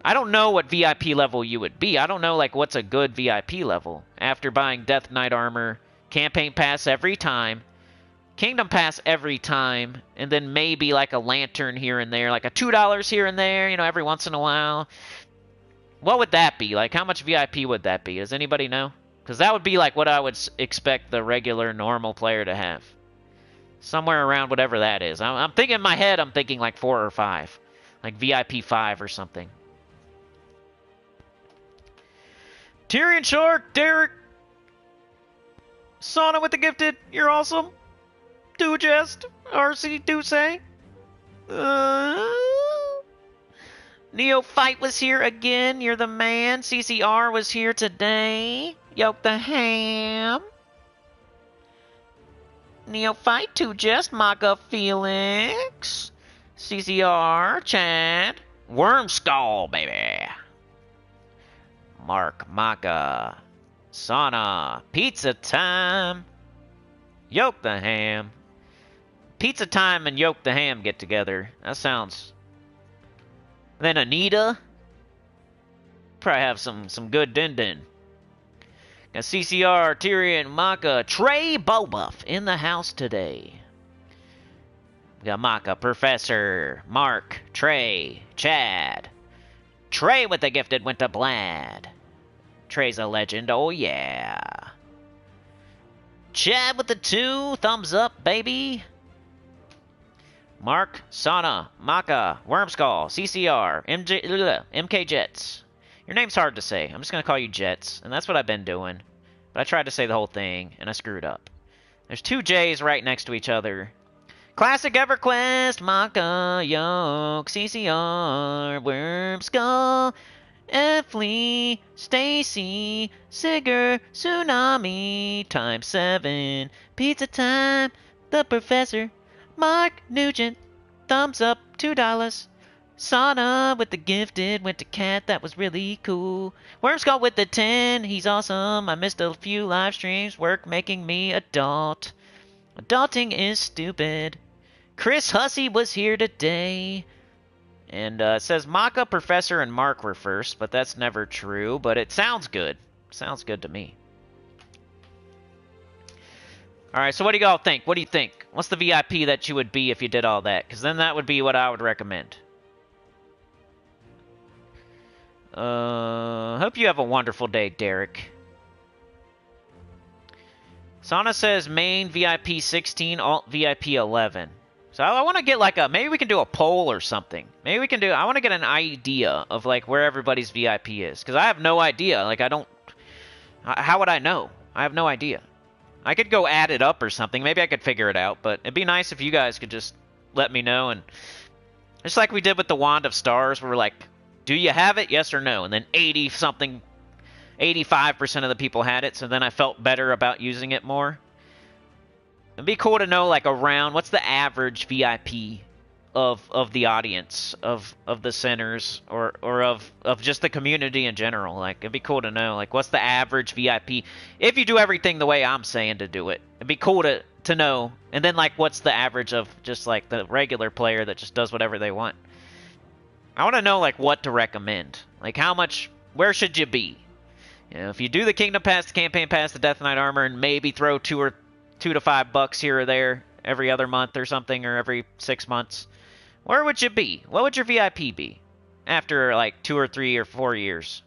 I don't know what VIP level you would be. I don't know like what's a good VIP level after buying Death Knight armor, campaign pass every time, Kingdom Pass every time, and then maybe like a lantern here and there, like a $2 here and there, you know, every once in a while. What would that be? Like, how much VIP would that be? Does anybody know? Because that would be like what I would expect the regular, normal player to have. Somewhere around whatever that is. I'm thinking in my head, I'm thinking like 4 or 5. Like VIP 5 or something. Tyrion Shark, Derek, Sauna with the gifted, you're awesome. 2Jest, RC do say. Neophyte was here again. You're the man. CCR was here today. Yoke the ham. Neophyte, 2Jest, Maka Felix. CCR, Chad. Wormskull, baby. Mark, Maka. Sauna. Pizza time. Yoke the ham. Pizza time and Yoke the ham get together. That sounds... Then Anita. Probably have some good din-din. Got CCR, Tyrion, Maka, Trey Bobuff in the house today. We got Maka, Professor, Mark, Trey, Chad. Trey with the gifted went to Blad. Trey's a legend, oh yeah. Chad with the 2, thumbs up, baby. Mark, Sauna, Maka, Wormskull, CCR, MK Jets. Your name's hard to say. I'm just going to call you Jets, and that's what I've been doing. But I tried to say the whole thing, and I screwed up. There's 2 J's right next to each other. Classic EverQuest, Maka, Yoke, CCR, Wormskull, Efley, Stacy, Sigger, Tsunami, Time 7, Pizza Time, The Professor, Mark Nugent, thumbs up, $2. Sauna with the gifted, went to Cat, that was really cool. Wormskull with the 10, he's awesome. I missed a few live streams, work making me adult. Adulting is stupid. Chris Hussey was here today. And it says Maka, Professor, and Mark were first, but that's never true. But it sounds good. Sounds good to me. Alright, so what do you all think? What do you think? What's the VIP that you would be if you did all that? Because then that would be what I would recommend. Hope you have a wonderful day, Derek. Sana says main VIP 16, alt VIP 11. So I want to get like a, maybe we can do a poll or something. Maybe we can do, I want to get an idea of like where everybody's VIP is. Because I have no idea. Like I don't, how would I know? I have no idea. I could go add it up or something. Maybe I could figure it out. But it'd be nice if you guys could just let me know. And just like we did with the Wand of Stars, where we're like, do you have it? Yes or no? And then 85% of the people had it. So then I felt better about using it more. It'd be cool to know, like, around what's the average VIP of the audience, of the centers, or of just the community in general. Like, it'd be cool to know, like, what's the average VIP if you do everything the way I'm saying to do it. It'd be cool to know. And then, like, what's the average of just like the regular player that just does whatever they want. I want to know, like, what to recommend. Like, how much, where should you be? You know, if you do the Kingdom Pass, the Campaign Pass, the Death Knight Armor, and maybe throw $2 to $5 here or there every other month or something, or every 6 months, where would you be? What would your VIP be after like 2 or 3 or 4 years?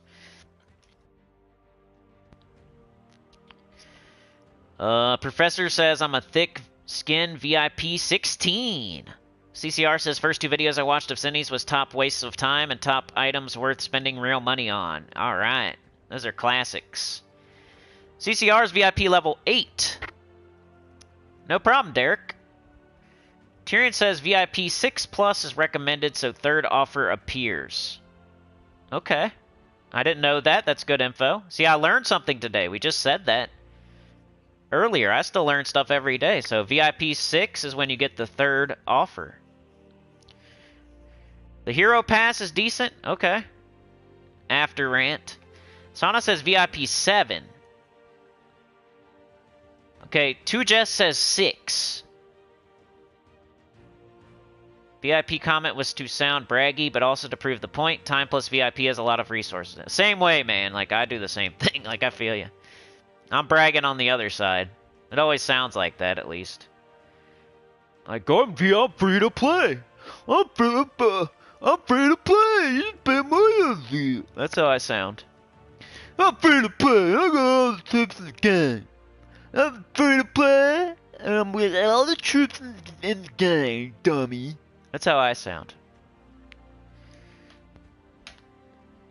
Professor says I'm a thick skin VIP 16. CCR says first 2 videos I watched of Cindy's was top wastes of time and top items worth spending real money on. All right, those are classics. CCR's VIP level 8. No problem, Derek. Tyrion says VIP 6+ is recommended, so 3rd offer appears. Okay. I didn't know that. That's good info. See, I learned something today. We just said that earlier. I still learn stuff every day. So VIP 6 is when you get the 3rd offer. The Hero Pass is decent. Okay. After rant. Sana says VIP 7. Okay, 2Jess says 6. VIP comment was to sound braggy, but also to prove the point. Time plus VIP has a lot of resources. Same way, man. Like, I do the same thing. Like, I feel you. I'm bragging on the other side. It always sounds like that, at least. Like, I'm free to play. I'm free to play. You pay money. That's how I sound. I'm free to play. I got all the tips in the game. I'm free to play, and I'm with all the troops in the game, dummy. That's how I sound.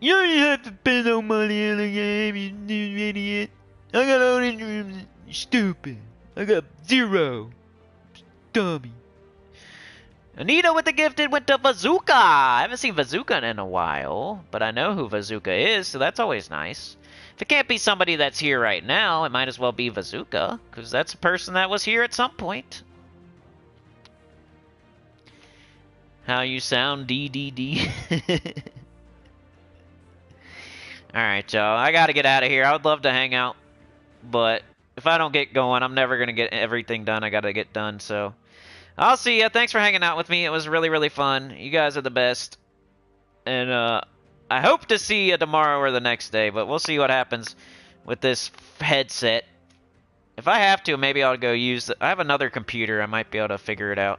You don't even have to pay no money in the game, you new idiot. I got all the rooms, stupid. I got 0. Dummy. Anita with the gifted went to Bazooka. I haven't seen Bazooka in a while, but I know who Bazooka is, so that's always nice. If it can't be somebody that's here right now, it might as well be Bazooka, because that's a person that was here at some point. How you sound, DDD. Alright, y'all. I gotta get out of here. I would love to hang out, but if I don't get going, I'm never gonna get everything done I gotta get done, so I'll see ya. Thanks for hanging out with me. It was really, really fun. You guys are the best. And, I hope to see you tomorrow or the next day, but we'll see what happens with this headset. If I have to, maybe I'll go use I have another computer. I might be able to figure it out.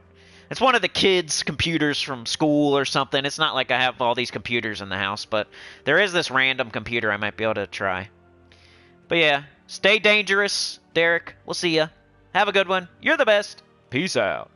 It's one of the kids' computers from school or something. It's not like I have all these computers in the house, but there is this random computer I might be able to try. But yeah, stay dangerous, Derek. We'll see ya. Have a good one. You're the best. Peace out.